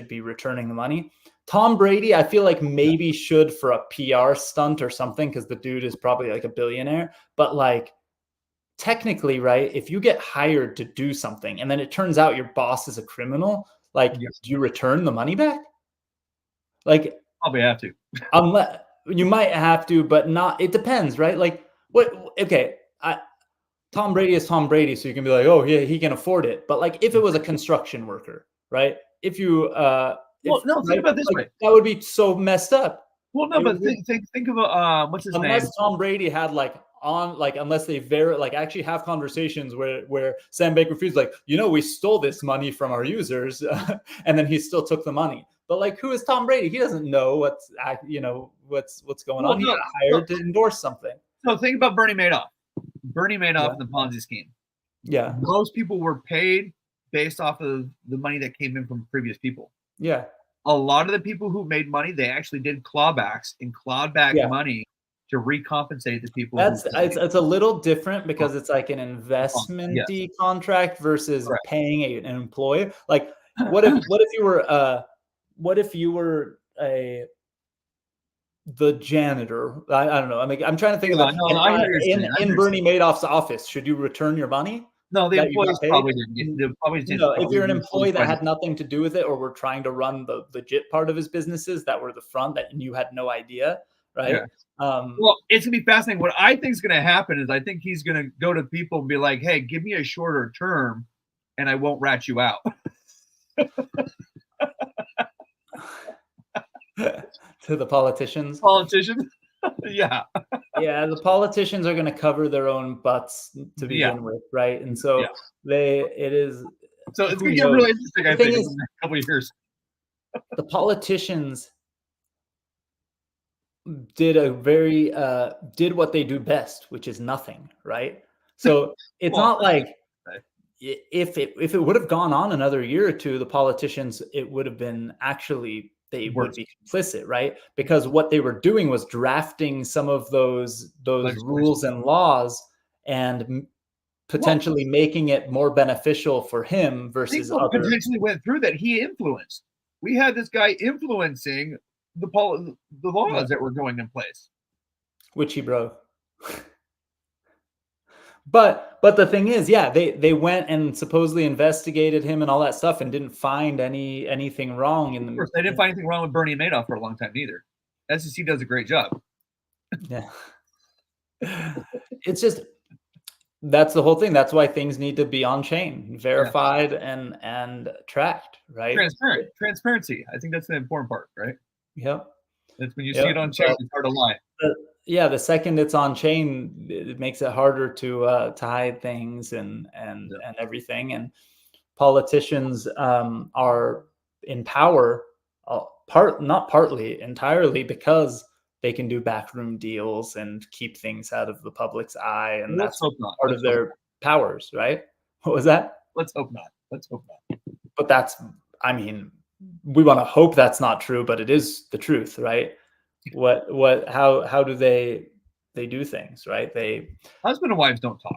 be returning the money. Tom Brady, I feel like maybe should for a PR stunt or something, because the dude is probably like a billionaire. But like, technically, right, if you get hired to do something and then it turns out your boss is a criminal, like, do you return the money back? Like,
probably have to.
Unless you might have to, but not. It depends, right? Like, what? Okay, Tom Brady is Tom Brady, so you can be like, oh yeah, he can afford it. But like, if it was a construction worker, right? If you think about this way, that would be so messed up.
Well, no, but think of what's his name?
Unless Tom Brady had unless they actually have conversations where Sam Bankman-Fried's like, we stole this money from our users, and then he still took the money. But like, who is Tom Brady? He doesn't know what's going on. He got hired to endorse something.
So think about Bernie Madoff. Bernie Madoff and the Ponzi scheme.
Yeah.
Most people were paid based off of the money that came in from previous people.
Yeah.
A lot of the people who made money, they actually did clawbacks and clawed back money to recompensate the people.
It's a little different because it's like an investment-y contract versus paying an employee. Like, what if you were the janitor? I don't know. I mean, I'm trying to think of in Bernie Madoff's office. Should you return your money?
No, the employees probably didn't.
If you're an employee that had nothing to do with it, or were trying to run the legit part of his businesses that were the front that you had no idea, right?
Yeah. Well, it's gonna be fascinating. What I think is gonna happen is I think he's gonna go to people and be like, "Hey, give me a shorter term, and I won't rat you out."
To the politicians.
Yeah.
Yeah, the politicians are going to cover their own butts to begin with, right? And so so it's
going to get really interesting, I think, in the next couple of years.
The politicians did what they do best, which is nothing, right? So it's not like if it would have gone on another year or two, the politicians, it would have been actually, they would be complicit, right? Because what they were doing was drafting some of those rules and laws and potentially making it more beneficial for him versus others.
Potentially went through that he influenced. We had this guy influencing the laws that were going in place,
which he broke. But the thing is, they went and supposedly investigated him and all that stuff and didn't find anything wrong.
Of course, they didn't find anything wrong with Bernie Madoff for a long time either. SEC does a great job.
Yeah. It's just, that's the whole thing. That's why things need to be on chain, verified and tracked, right?
Transparency. I think that's the important part, right?
Yep.
That's when you see it on chain, it's hard to lie.
The second it's on chain, it makes it harder to hide things and everything. And politicians are in power, entirely because they can do backroom deals and keep things out of the public's eye, and that's part of their powers, right? What was that?
Let's hope not.
But that's, I mean, we want to hope that's not true, but it is the truth, right? How do they do things, right?
Husband and wives don't talk.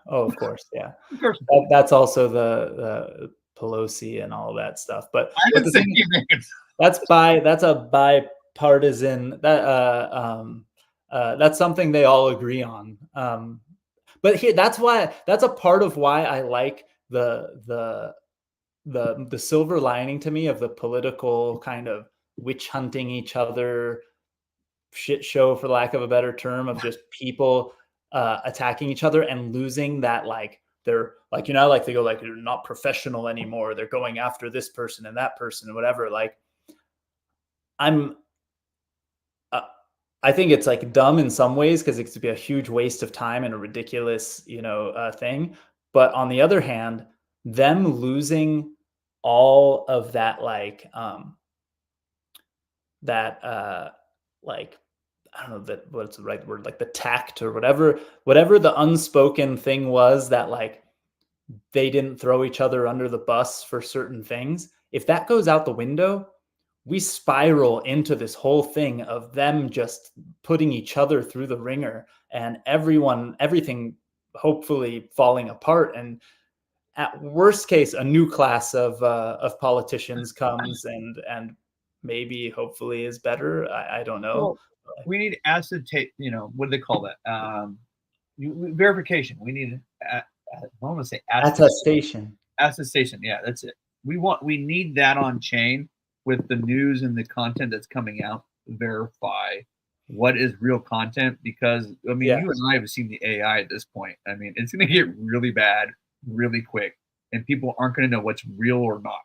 Oh, of course, yeah.
Of course.
That's also the Pelosi and all that stuff. But
I didn't say names.
That's a bipartisan. That's something they all agree on. But here, that's a part of why I like the the silver lining to me of the political kind of witch hunting each other shit show, for lack of a better term, of just people attacking each other and losing that, like, they're like, like they go like, they're not professional anymore, they're going after this person and that person and whatever. Like, I think it's like dumb in some ways because it could be a huge waste of time and a ridiculous, thing. But on the other hand, them losing all of that, like, like, I don't know that what's the right word, like the tact or whatever the unspoken thing was, that like they didn't throw each other under the bus for certain things. If that goes out the window, we spiral into this whole thing of them just putting each other through the ringer, and everything hopefully falling apart. And at worst case, a new class of politicians comes and maybe hopefully is better. I don't know.
Well, we need acetate, what do they call that? Verification. We need, I want to say
attestation.
Attestation. Yeah, that's it. We need that on chain with the news and the content that's coming out. Verify what is real content, because I mean, you and I have seen the AI at this point. I mean, it's going to get really bad really quick, and people aren't going to know what's real or not.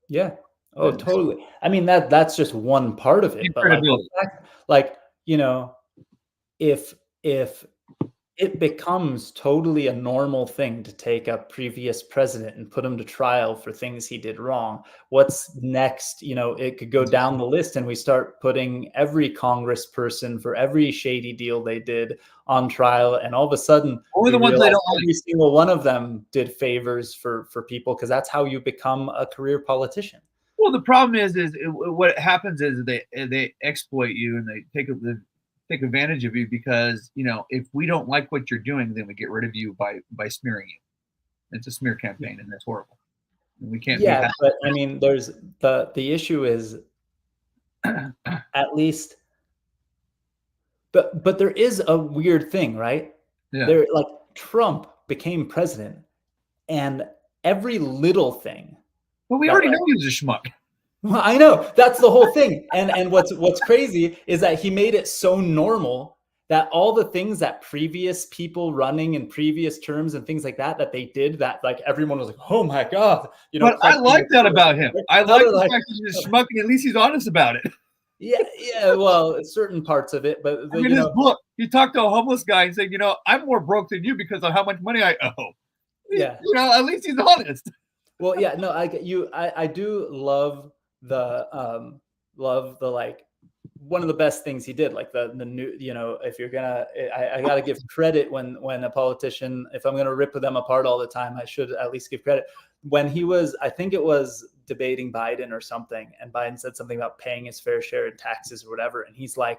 Yeah. Oh, totally. I mean, that's just one part of it. But like, if it becomes totally a normal thing to take a previous president and put him to trial for things he did wrong, what's next? It could go down the list, and we start putting every congressperson for every shady deal they did on trial, and all of a sudden,
only the ones they don't like.
Every single one of them did favors for people, because that's how you become a career politician.
Well, the problem is what happens is they exploit you, and they take advantage of you, because if we don't like what you're doing, then we get rid of you by smearing you. It's a smear campaign, and that's horrible. And we can't.
Yeah, but I mean, there's the issue is at least, but there is a weird thing, right?
Yeah.
There, like, Trump became president, and every little thing.
Well, we already know he was a schmuck.
Well, I know, that's the whole thing. And what's crazy is that he made it so normal that all the things that previous people running in previous terms and things like that they did, that like everyone was like, oh my God.
But I like that about him. I like the fact that he's a schmuck, and at least he's honest about it.
Yeah. Well, certain parts of it, but
I mean, his book, he talked to a homeless guy and said, I'm more broke than you because of how much money I owe.
Yeah.
At least he's honest.
Well, yeah, no, I do love the like, one of the best things he did, like the new, if you're gonna, I gotta give credit when a politician, if I'm gonna rip them apart all the time, I should at least give credit. When he was, I think it was debating Biden or something, and Biden said something about paying his fair share in taxes or whatever, and he's like,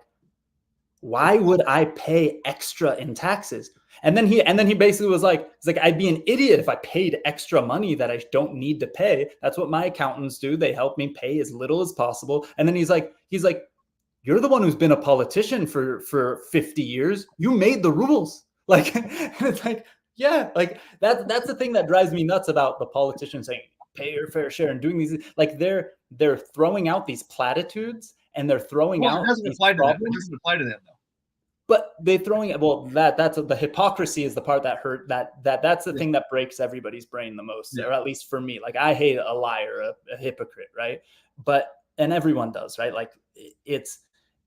why would I pay extra in taxes? And then he basically was like, I'd be an idiot if I paid extra money that I don't need to pay. That's what my accountants do. They help me pay as little as possible. And then he's like, you're the one who's been a politician for 50 years. You made the rules. Like, it's like, yeah, like that's the thing that drives me nuts about the politicians saying pay your fair share and doing these, like they're throwing out these platitudes, and they're throwing out.
It doesn't apply to them. It doesn't apply to them though.
But they're throwing it. Well, that's the hypocrisy is the part that hurt. That's the thing that breaks everybody's brain the most, or at least for me. Like, I hate a liar, a hypocrite, right? And everyone does, right? Like, it's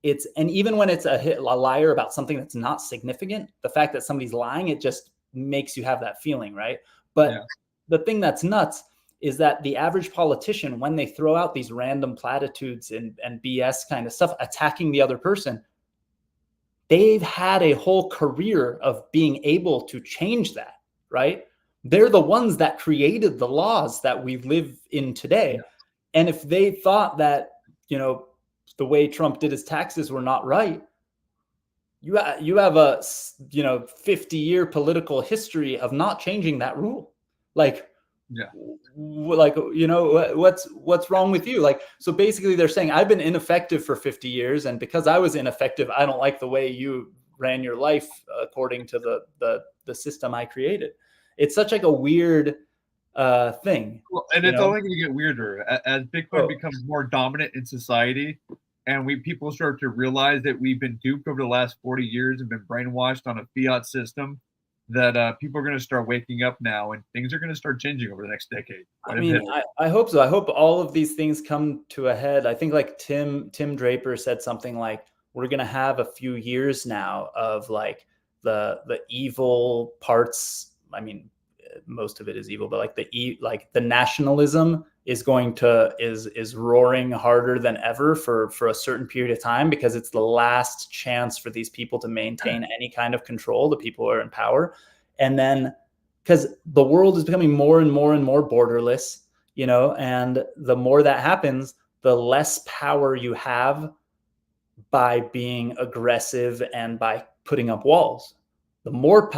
and even when it's a liar about something that's not significant, the fact that somebody's lying, it just makes you have that feeling, right? But the thing that's nuts is that the average politician, when they throw out these random platitudes and BS kind of stuff, attacking the other person, they've had a whole career of being able to change that, right? They're the ones that created the laws that we live in today. Yeah. And if they thought that, the way Trump did his taxes were not right, you have a 50-year political history of not changing that rule. Like, what's wrong with you? Like, so basically they're saying, I've been ineffective for 50 years, and because I was ineffective, I don't like the way you ran your life according to the system I created. It's such like a weird thing.
Well, and it's only going to get weirder as Bitcoin becomes more dominant in society, and people start to realize that we've been duped over the last 40 years and been brainwashed on a fiat system. That people are going to start waking up now, and things are going to start changing over the next decade.
I mean, I hope so. I hope all of these things come to a head. I think like Tim Draper said something like, we're going to have a few years now of like the evil parts. I mean, most of it is evil, but like the nationalism is roaring harder than ever for a certain period of time, because it's the last chance for these people to maintain any kind of control, the people who are in power. And then because the world is becoming more and more and more borderless, and the more that happens, the less power you have by being aggressive and by putting up walls. The more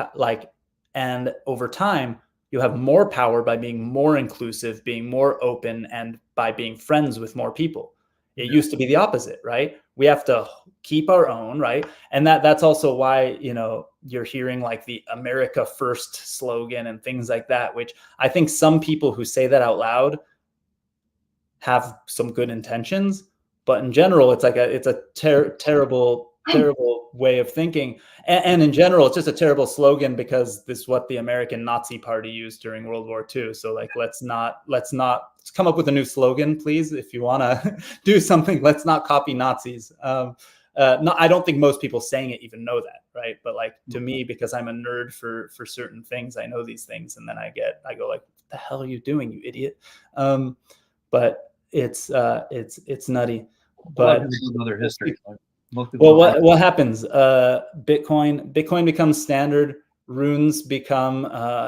and over time, you have more power by being more inclusive, being more open, and by being friends with more people. It used to be the opposite, right? We have to keep our own, right? And that's also why, you're hearing like the America First slogan and things like that, which I think some people who say that out loud have some good intentions, but in general, it's like it's a terrible way of thinking. And in general, it's just a terrible slogan, because this is what the American Nazi Party used during World War II. So like, let's not come up with a new slogan, please. If you want to do something, let's not copy Nazis. No, I don't think most people saying it even know that, right? But like, to me, because I'm a nerd for certain things, I know these things, and then I go like, what the hell are you doing, you idiot? But it's nutty. But
another history.
Well, what happens? Bitcoin becomes standard. Runes become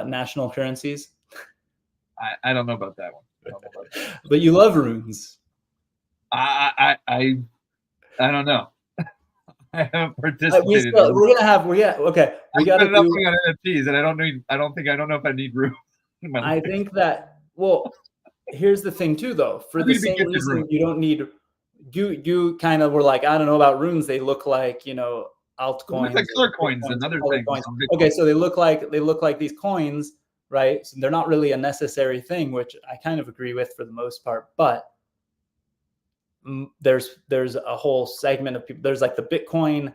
national currencies.
I don't know about that one.
But you love runes.
I don't know. I haven't participated.
We're gonna have. Okay. We got to do
nothing on NFTs, and I don't know if I need runes.
I think that. Well, here's the thing too, though. For the same reason, you don't need. You kind of were like, I don't know about runes. They look like, altcoins.
Like color coins and other things.
Okay, so they look like these coins, right? So they're not really a necessary thing, which I kind of agree with for the most part. But there's a whole segment of people. There's like the Bitcoin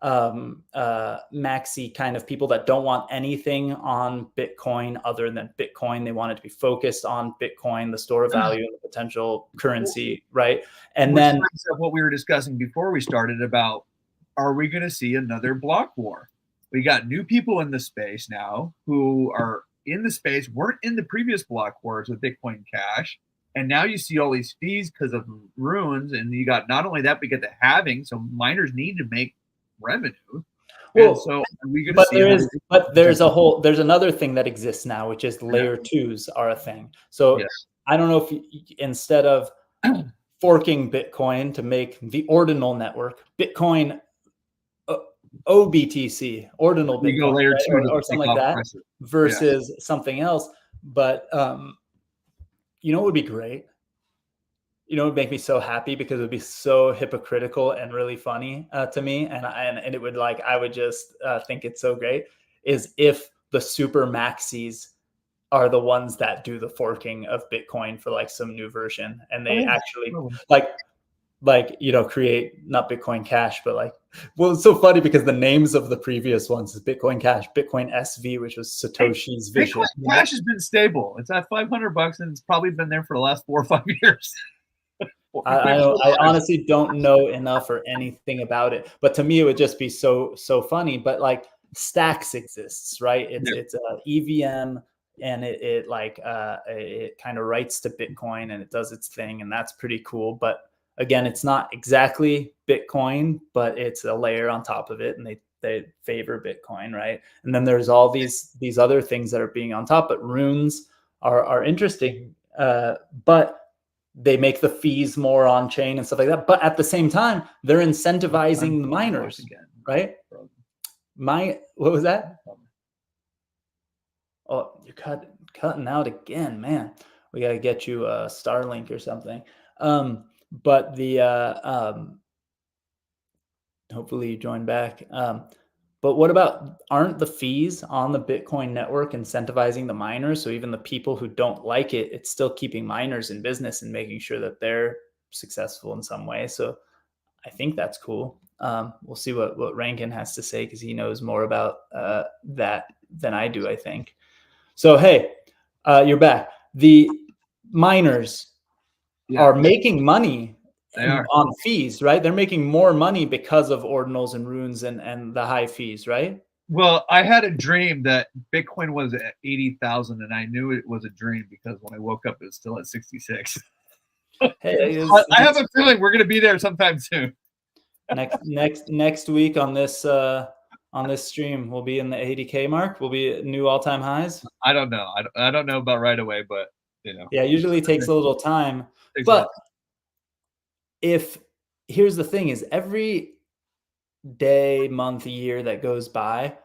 maxi kind of people that don't want anything on Bitcoin other than Bitcoin. They want it to be focused on Bitcoin, the store of value, and the potential currency, right? And then
what we were discussing before we started about, are we going to see another block war? We got new people in the space now who are in the space, weren't in the previous block wars with Bitcoin Cash. And now you see all these fees because of runes. And you got not only that, but you get the halving. So miners need to make revenue.
Well,
so are we gonna
there's another thing that exists now, which is layer twos are a thing. So I don't know if instead of forking Bitcoin to make the ordinal network, Bitcoin OBTC, ordinal Bitcoin,
layer two
or something like that, versus something else. But what would be great? It would make me so happy, because it would be so hypocritical and really funny to me. And it would I would just think it's so great, is if the super maxis are the ones that do the forking of Bitcoin for like some new version. And they actually create not Bitcoin Cash, but it's so funny because the names of the previous ones is Bitcoin Cash, Bitcoin SV, which was Satoshi's vision.
Bitcoin Cash has been stable. It's at $500 and it's probably been there for the last 4 or 5 years.
I honestly don't know enough or anything about it, but to me it would just be so funny. But Stacks exists, right? It's a EVM, and it kind of writes to Bitcoin and it does its thing, and that's pretty cool. But again, it's not exactly Bitcoin, but it's a layer on top of it, and they favor Bitcoin, right? And then there's all these other things that are being on top, but runes are interesting, but they make the fees more on chain and stuff like that. But at the same time, they're incentivizing the miners, right? What was that? Oh, you're cutting out again, man. We got to get you a Starlink or something. But hopefully you join back. But what about, aren't the fees on the Bitcoin network incentivizing the miners? So even the people who don't like it, it's still keeping miners in business and making sure that they're successful in some way. So I think that's cool. We'll see what Rankin has to say, because he knows more about that than I do, I think. So, hey, you're back. The miners are making money on fees, right? They're making more money because of ordinals and runes and the high fees, right?
Well, I had a dream that Bitcoin was at 80,000, and I knew it was a dream because when I woke up, it was still at 66.
Hey,
I have a feeling we're going to be there sometime soon.
next week on this stream, we'll be in the 80K mark. We'll be at new all-time highs.
I don't know. I don't know about right away, but
yeah, usually takes a little time. But here's the thing: is every day, month, year that goes by,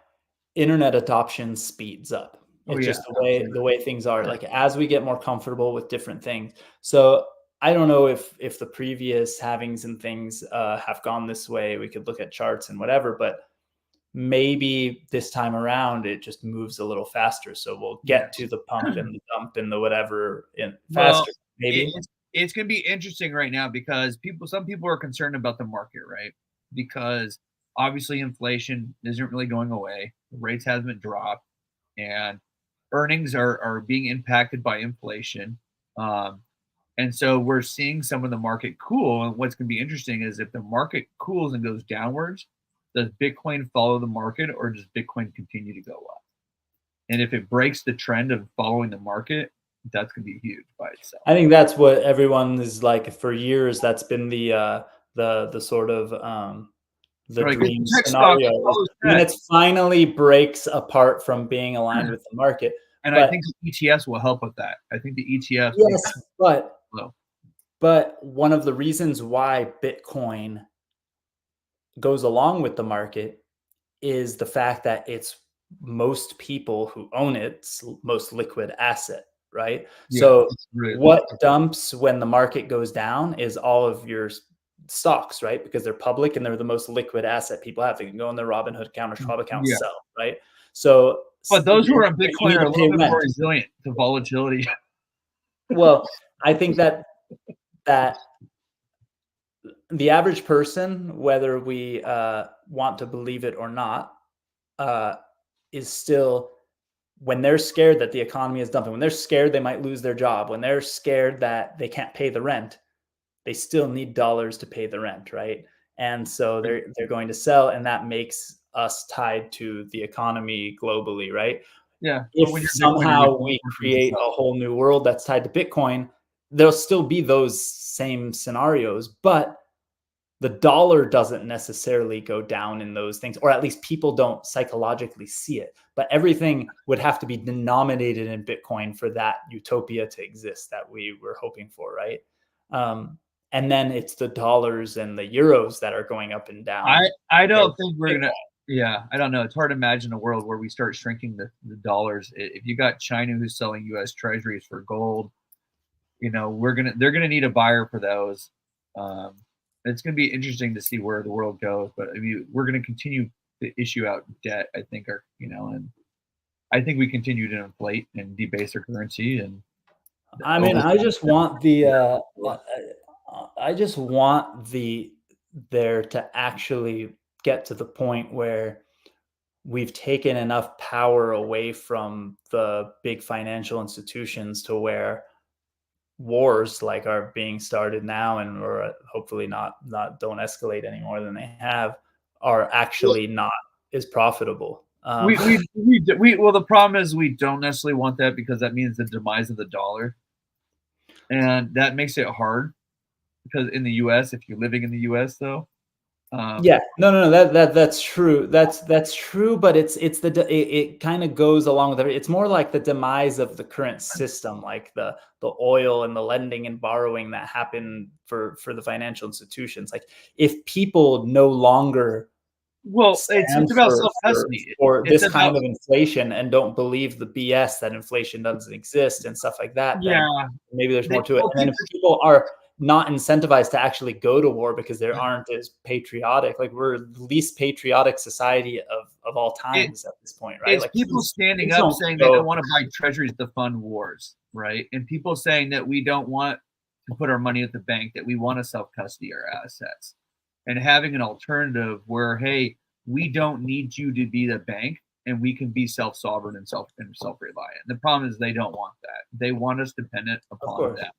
internet adoption speeds up. It's just the way things are. Like, as we get more comfortable with different things. So I don't know if the previous halvings and things have gone this way. We could look at charts and whatever, but maybe this time around it just moves a little faster. So we'll get to the pump and the dump and the whatever faster. Maybe
it's going to be interesting right now because some people are concerned about the market, right? Because obviously inflation isn't really going away. The rates haven't dropped, and earnings are being impacted by inflation. And so we're seeing some of the market cool. And what's going to be interesting is if the market cools and goes downwards, does Bitcoin follow the market, or does Bitcoin continue to go up? And if it breaks the trend of following the market, that's going to be huge by itself.
I think that's what everyone is like for years. That's been the sort of the dream scenario. And it finally breaks apart from being aligned with the market.
And I think the ETFs will help with that. I think the ETFs.
Yes, but one of the reasons why Bitcoin goes along with the market is the fact that it's most people who own its most liquid asset, right? Yeah, so what dumps when the market goes down is all of your stocks, right? Because they're public and they're the most liquid asset people have. They can go in their Robinhood account or Schwab account, sell, right? So,
but those who are on Bitcoin are a little bit more resilient to volatility.
Well, I think that the average person, whether we want to believe it or not, is still, when they're scared that the economy is dumping, when they're scared they might lose their job, when they're scared that they can't pay the rent, they still need dollars to pay the rent, right? And so they're going to sell, and that makes us tied to the economy globally, right?
Yeah.
If somehow we create a whole new world that's tied to Bitcoin, there'll still be those same scenarios, but the dollar doesn't necessarily go down in those things, or at least people don't psychologically see it. But everything would have to be denominated in Bitcoin for that utopia to exist that we were hoping for, right? And then it's the dollars and the euros that are going up and down.
I don't think we're going to. Yeah, I don't know. It's hard to imagine a world where we start shrinking the dollars. If you got China who's selling U.S. treasuries for gold, they're gonna need a buyer for those. It's gonna be interesting to see where the world goes. But I mean, we're gonna continue to issue out debt. I think and I think we continue to inflate and debase our currency. And
I mean, I just want there to actually get to the point where we've taken enough power away from the big financial institutions to where wars like are being started now, and or hopefully not don't escalate any more than they have, are actually not as profitable.
Well, the problem is we don't necessarily want that, because that means the demise of the dollar, and that makes it hard. Because in the U.S., if you're living in the U.S., though, that's true. That's true. But it kind of goes along with it. It's more like the demise of the current system, like the oil and the lending and borrowing that happened for the financial institutions. Like, if people no longer it's about self-custody
for this kind of inflation and don't believe the BS that inflation doesn't exist and stuff like that, then maybe there's more to it. And then if people are not incentivized to actually go to war because they aren't as patriotic, like, we're the least patriotic society of of all times at this point, right?
It's
Like
people standing
please
up
don't
saying
go-
they don't want to buy treasuries to fund wars, right? And people saying that we don't want to put our money at the bank, that we want to self-custody our assets. And having an alternative where, hey, we don't need you to be the bank and we can be self-sovereign and self-reliant. The problem is they don't want that. They want us dependent upon them.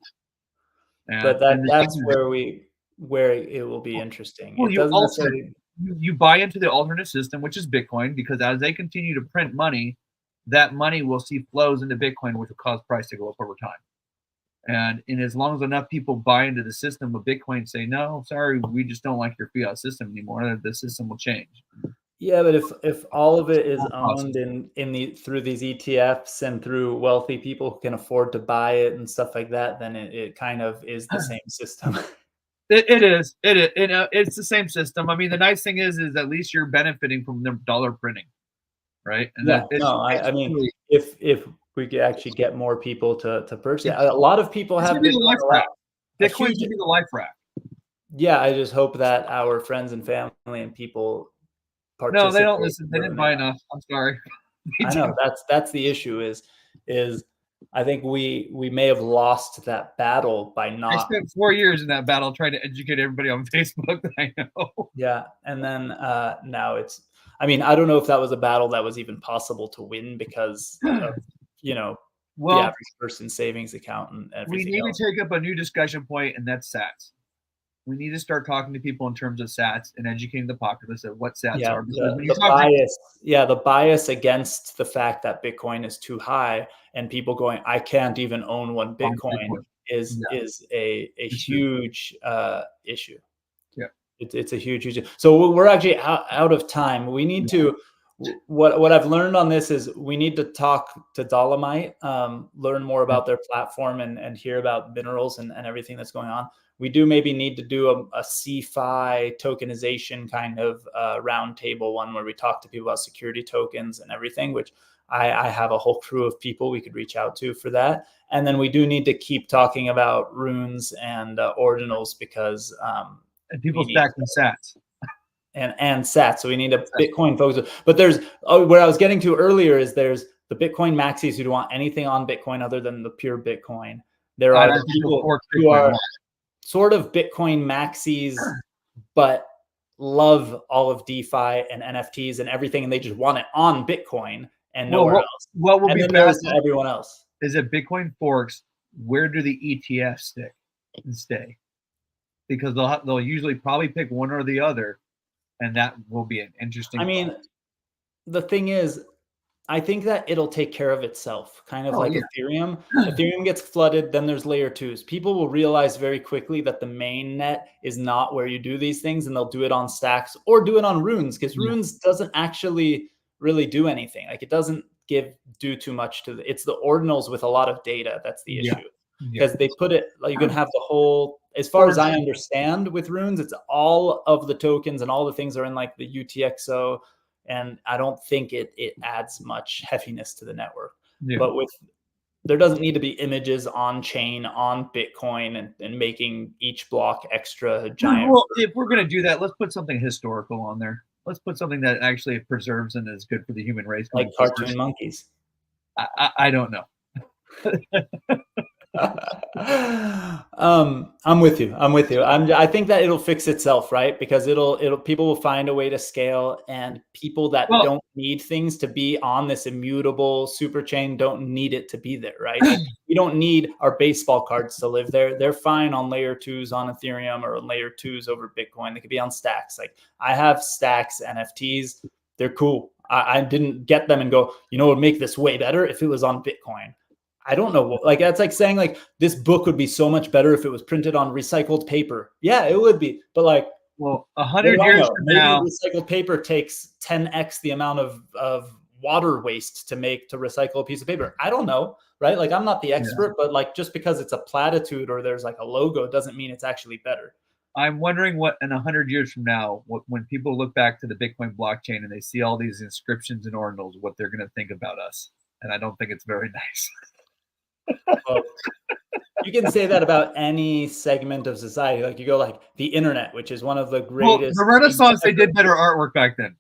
But that's where it will be interesting.
Well,
it doesn't necessarily
you buy into the alternate system, which is Bitcoin, because as they continue to print money, that money will see flows into Bitcoin, which will cause price to go up over time. And as long as enough people buy into the system of Bitcoin, say, no, sorry, we just don't like your fiat system anymore, the system will change.
Yeah, but if all of it is owned through these ETFs and through wealthy people who can afford to buy it and stuff like that, then it kind of is the same system.
It is. It's the same system. I mean, the nice thing is at least you're benefiting from the dollar printing, right? And
I mean, if we could actually get more people to purchase it, a lot of people have
Bitcoin should be the life rack.
Yeah, I just hope that our friends and family and people
participate. No, they don't listen. They didn't buy enough. I'm sorry.
I know that's the issue. Is I think we may have lost that battle by not.
I spent 4 years in that battle trying to educate everybody on Facebook that I know.
Yeah, and then now it's. I mean, I don't know if that was a battle that was even possible to win because of, the average person's savings account and everything.
We need to take up a new discussion point, and that's SATs. We need to start talking to people in terms of SATs and educating the populace of what SATs are.
The bias against the fact that Bitcoin is too high and people going, I can't even own one Bitcoin is a huge issue.
Yeah,
it's a huge issue. So we're actually out of time. We need to. What I've learned on this is we need to talk to Dolomite, learn more about their platform and hear about minerals and everything that's going on. We do maybe need to do a CeFi tokenization kind of roundtable one where we talk to people about security tokens and everything, which I have a whole crew of people we could reach out to for that. And then we do need to keep talking about runes and ordinals because
and people stack and sats.
And sats. So we need a Bitcoin focus. But there's where I was getting to earlier is there's the Bitcoin maxis who don't want anything on Bitcoin other than the pure Bitcoin. There are the people who are sort of Bitcoin maxis, but love all of DeFi and NFTs and everything, and they just want it on Bitcoin and nowhere else.
What will be best
to everyone else
is that Bitcoin forks. Where do the ETFs stick and stay? Because they'll usually probably pick one or the other, and that will be an interesting.
I mean, the thing is, I think that it'll take care of itself, kind of Ethereum. Ethereum gets flooded, then there's layer twos. People will realize very quickly that the main net is not where you do these things, and they'll do it on stacks or do it on runes, because runes doesn't actually really do anything. Like it doesn't do too much to it's the ordinals with a lot of data that's the issue. Because they put it like you can have the whole, as far as I understand with runes, it's all of the tokens and all the things are in like the UTXO. And I don't think it adds much heaviness to the network. But there doesn't need to be images on chain on Bitcoin and making each block extra giant.
Well, if we're going to do that, let's put something historical on there. Let's put something that actually preserves and is good for the human race.
Like cartoon monkeys.
I don't know.
I'm with you. I think that it'll fix itself, right? Because people will find a way to scale, and people that don't need things to be on this immutable super chain don't need it to be there, right? We don't need our baseball cards to live there. They're fine on layer twos on Ethereum or layer twos over Bitcoin. They could be on stacks. Like I have stacks NFTs. They're cool. I didn't get them and go, it would make this way better if it was on Bitcoin. I don't know. Like that's like saying like this book would be so much better if it was printed on recycled paper. Yeah, it would be. But like,
100 years from now,
recycled paper takes 10x the amount of water waste to recycle a piece of paper. I don't know, right? Like I'm not the expert, but like just because it's a platitude or there's like a logo doesn't mean it's actually better.
I'm wondering what in 100 years from now, when people look back to the Bitcoin blockchain and they see all these inscriptions and ordinals, what they're going to think about us. And I don't think it's very nice.
Well, you can say that about any segment of society. Like you go like the internet, which is one of the greatest.
The Renaissance, they did better artwork back then.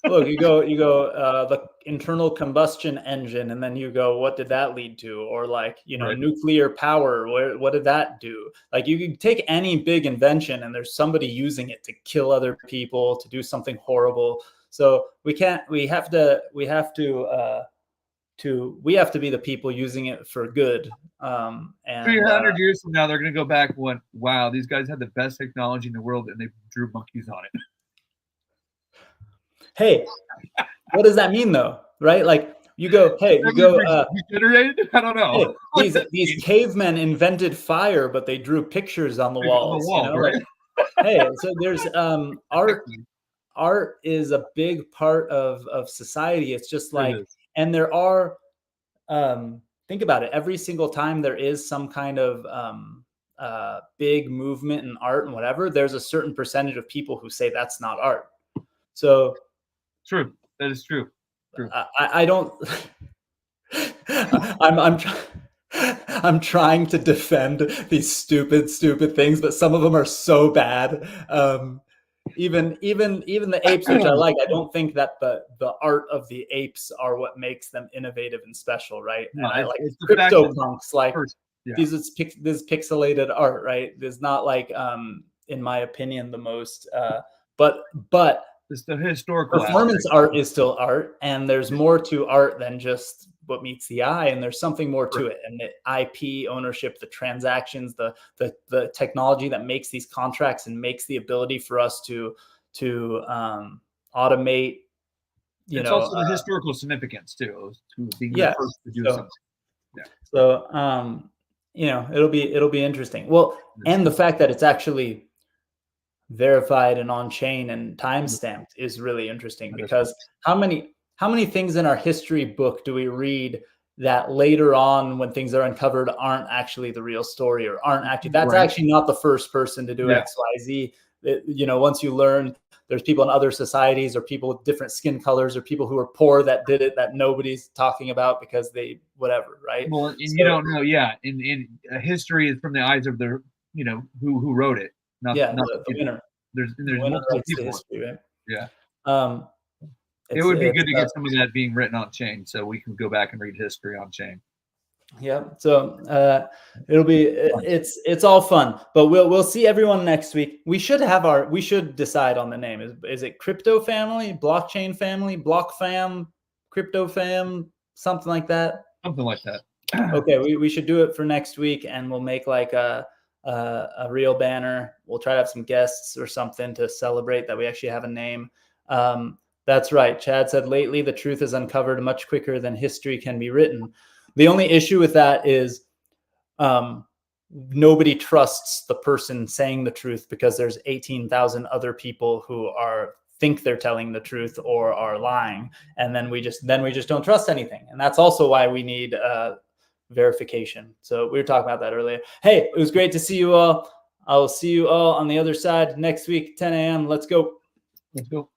Look, you go the internal combustion engine, and then you go, what did that lead to? Or like,
Right.
nuclear power, what did that do? Like, you can take any big invention and there's somebody using it to kill other people, to do something horrible. So we have to be the people using it for good. And
300 years from now, they're going to go back and went, wow, these guys had the best technology in the world, and they drew monkeys on it.
Hey, what does that mean though? Right? Like,
Generated? I don't know.
Hey, these cavemen invented fire, but they drew pictures on the walls.
Right?
Hey, so there's art is a big part of society. It's just like, and there are think about it, every single time there is some kind of big movement in art and whatever, there's a certain percentage of people who say that's not art. So
true. That is true.
I don't I'm trying to defend these stupid things, but some of them are so bad. Even the apes, which I like, I don't think that the art of the apes are what makes them innovative and special, right?
No,
and I like CryptoPunks, like this is pixelated art, right? There's not like in my opinion the most but
it's the historical
performance art is still art, and there's more to art than just what meets the eye, and there's something more to it. And the IP ownership, the transactions, the technology that makes these contracts and makes the ability for us to automate.
It's also the historical significance too, to being the first to do something. Yeah.
So it'll be interesting. Well, and the fact that it's actually verified and on chain and time stamped is really interesting, because how many things in our history book do we read that later on, when things are uncovered, aren't actually the real story, or aren't actually actually not the first person to do XYZ. Once you learn there's people in other societies, or people with different skin colors, or people who are poor that did it, that nobody's talking about because they whatever, right?
Well, and you don't know, in history is from the eyes of the who wrote it. Not
the winner.
There's multiple people.
History, right?
Yeah. It would be good to get some of that being written on chain, so we can go back and read history on chain.
Yeah. So it's all fun, but we'll see everyone next week. We should decide on the name. Is it Crypto Family, Blockchain Family, Block Fam, Crypto Fam, something like that?
Something like that.
Okay, we should do it for next week, and we'll make like a real banner. We'll try to have some guests or something to celebrate that we actually have a name. That's right. Chad said, lately the truth is uncovered much quicker than history can be written. The only issue with that is nobody trusts the person saying the truth, because there's 18,000 other people who think they're telling the truth or are lying, and then we just don't trust anything. And that's also why we need verification. So we were talking about that earlier. Hey, it was great to see you all. I will see you all on the other side next week, 10 a.m. Let's go.
Let's go.